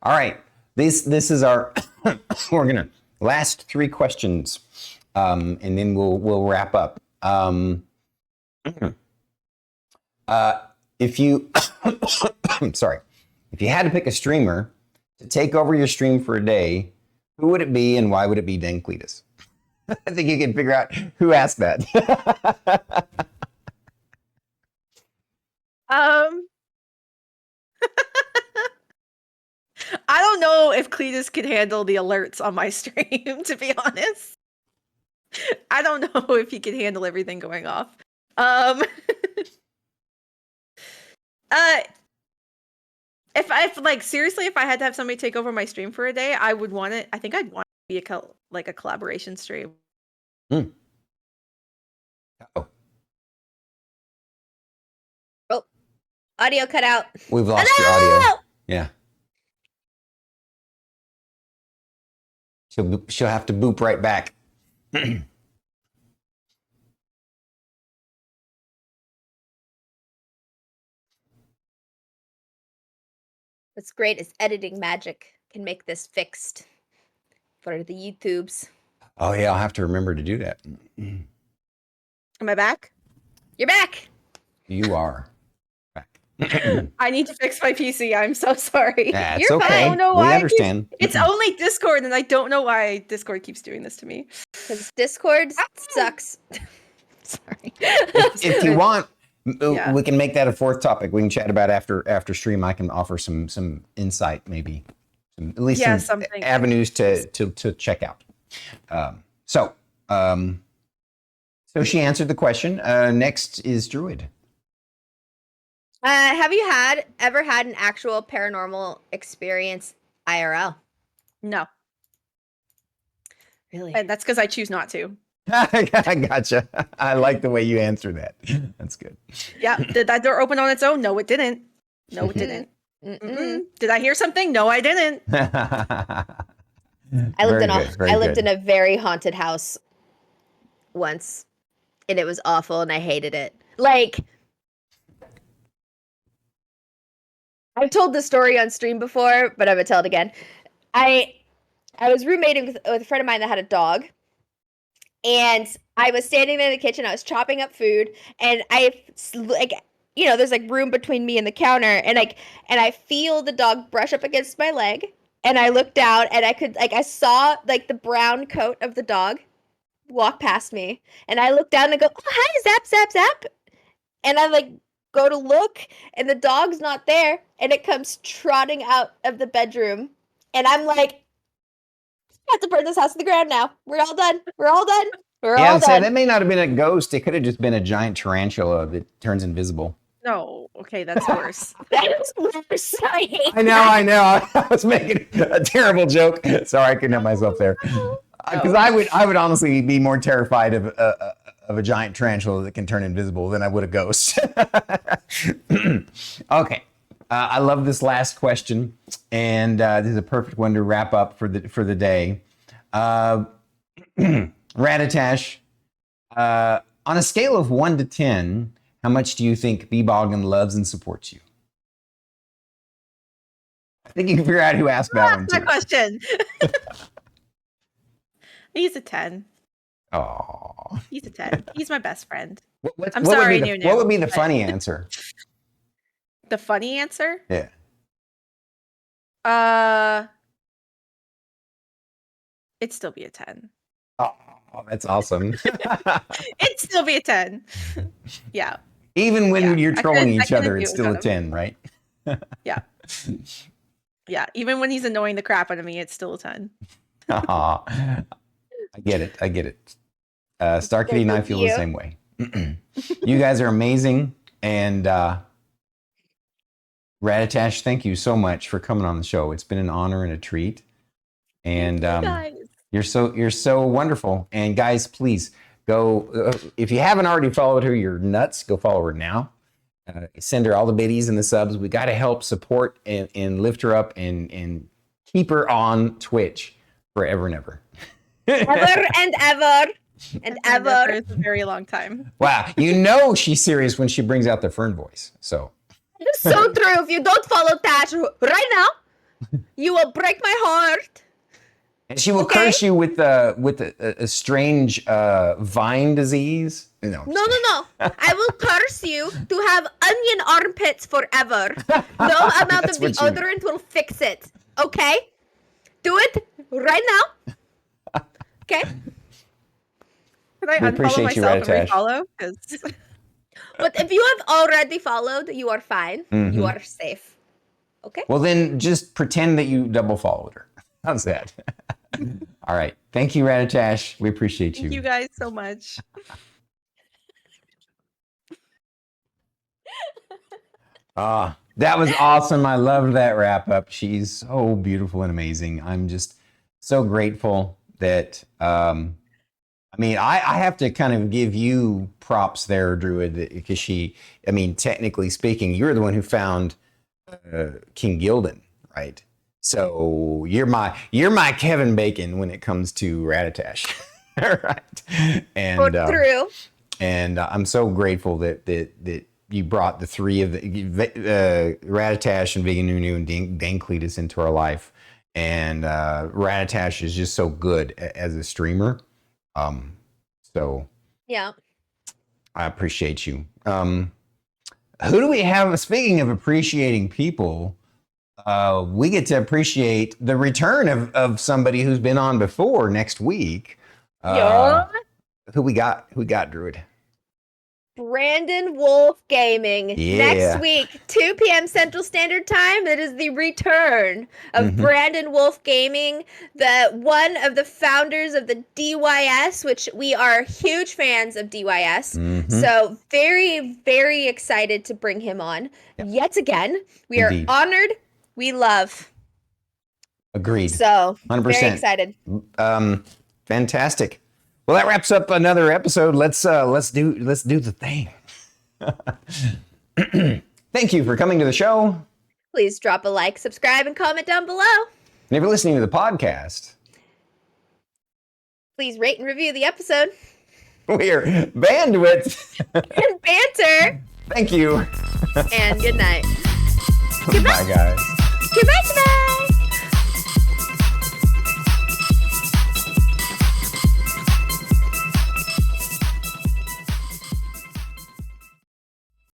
All right. This is our we're gonna last 3 questions, and then we'll wrap up. If you sorry, if you had to pick a streamer to take over your stream for a day, who would it be and why would it be Dan Cletus? I think you can figure out who asked that. I don't know if Cletus could handle the alerts on my stream, to be honest. I don't know if he could handle everything going off. If like seriously, if I had to have somebody take over my stream for a day, I would want it. I think I'd want it to be like a collaboration stream. Oh, Oh, audio cut out. we've lost your audio. Yeah. She'll have to boop right back. What's great is editing magic can make this fixed for the YouTubes. Oh yeah, I'll have to remember to do that. Am I back? You're back. You are back. I need to fix my PC. I'm so sorry. That's You're okay. fine. I don't know We why understand. It's only Discord, and I don't know why Discord keeps doing this to me. Because Discord sucks. Sorry. If you want, Yeah. we can make that a 4th topic. We can chat about after stream. I can offer some insight, maybe at least some something. avenues to check out. So she answered the question. Next is Druid. Have you ever had an actual paranormal experience IRL? No, Really? and that's because I choose not to. I gotcha. I like the way you answer that. That's good. Yeah. Did that door open on its own? No, it didn't. No, it didn't. Did I hear something? No, I didn't. I lived in a very haunted house once, and it was awful, and I hated it. Like, I've told the story on stream before, but I'm gonna tell it again. I was roommating with a friend of mine that had a dog, and I was standing there in the kitchen. I was chopping up food, and there's like room between me and the counter, and I feel the dog brush up against my leg, and I looked down, and I saw like the brown coat of the dog walk past me, and I look down and go, oh, hi, zap, zap, zap, and I like go to look, and the dog's not there, and it comes trotting out of the bedroom, and I'm like, I have to burn this house to the ground now. We're all done. We're all done. We're all done. That may not have been a ghost. It could have just been a giant tarantula that turns invisible. No, okay, that's worse. That's worse. I hate I know. I was making a terrible joke. Sorry, I couldn't help myself there. Because I would honestly be more terrified of a giant tarantula that can turn invisible than I would a ghost. Okay, I love this last question, and this is a perfect one to wrap up for the day. Ratatash, on a scale of 1 to 10, how much do you think B-Boggin loves and supports you? I think you can figure out who asked that one too. My question. He's a 10. Oh, He's a 10. He's my best friend. I'm sorry, Nunu. What would be the funny answer? The funny answer? Yeah. It'd still be a 10. Oh, that's awesome. It'd still be a 10. Yeah. Even when you're trolling each other, do it's it still a without 10, right? Yeah. Yeah. Even when he's annoying the crap out of me, it's still a 10. Aw. I get it. Star Kitty and I feel the same way. You guys are amazing. And Ratatash, thank you so much for coming on the show. It's been an honor and a treat. And you're so wonderful. And guys, please go, if you haven't already followed her, you're nuts. Go follow her now. Send her all the biddies and the subs. We got to help support and lift her up and keep her on Twitch forever and ever. Ever and ever and ever. It's a very long time. Wow. You know she's serious when she brings out the Fern voice. So. It's so true. If you don't follow Tash right now, you will break my heart. And she will curse you with a strange vine disease. No. I will curse you to have onion armpits forever. No amount of deodorant will fix it. Okay? Do it right now. Okay? Can I unfollow myself and refollow? But if you have already followed, you are fine. Mm-hmm. You are safe. Okay? Well, then just pretend that you double followed her. How's that? All right. Thank you, Ratatash. We appreciate you. Thank you guys so much. That was awesome. I loved that wrap up. She's so beautiful and amazing. I'm just so grateful that, I have to kind of give you props there, Druid, because technically speaking, you're the one who found King Gildan, right? So you're my Kevin Bacon when it comes to Ratatash, right? And true. And I'm so grateful that you brought the three of the Ratatash and Vegan Nunu and Dan Cletus into our life. And Ratatash is just so good as a streamer. So yeah, I appreciate you. Who do we have? Speaking of appreciating people, we get to appreciate the return of somebody who's been on before next week. Who we got? Who we got, Druid? Brandon Wolf Gaming. Yeah. Next week, 2 p.m. Central Standard Time. That is the return of Brandon Wolf Gaming, one of the founders of the DYS, which we are huge fans of DYS. Mm-hmm. So very, very excited to bring him on yet again. We are honored. We love. Agreed. So 100%. Very excited. Fantastic. Well, that wraps up another episode. Let's do the thing. Thank you for coming to the show. Please drop a like, subscribe, and comment down below. And if you're listening to the podcast, please rate and review the episode. We're Bandwidth and Banter. Thank you. And good night. Goodbye, guys. Goodbye.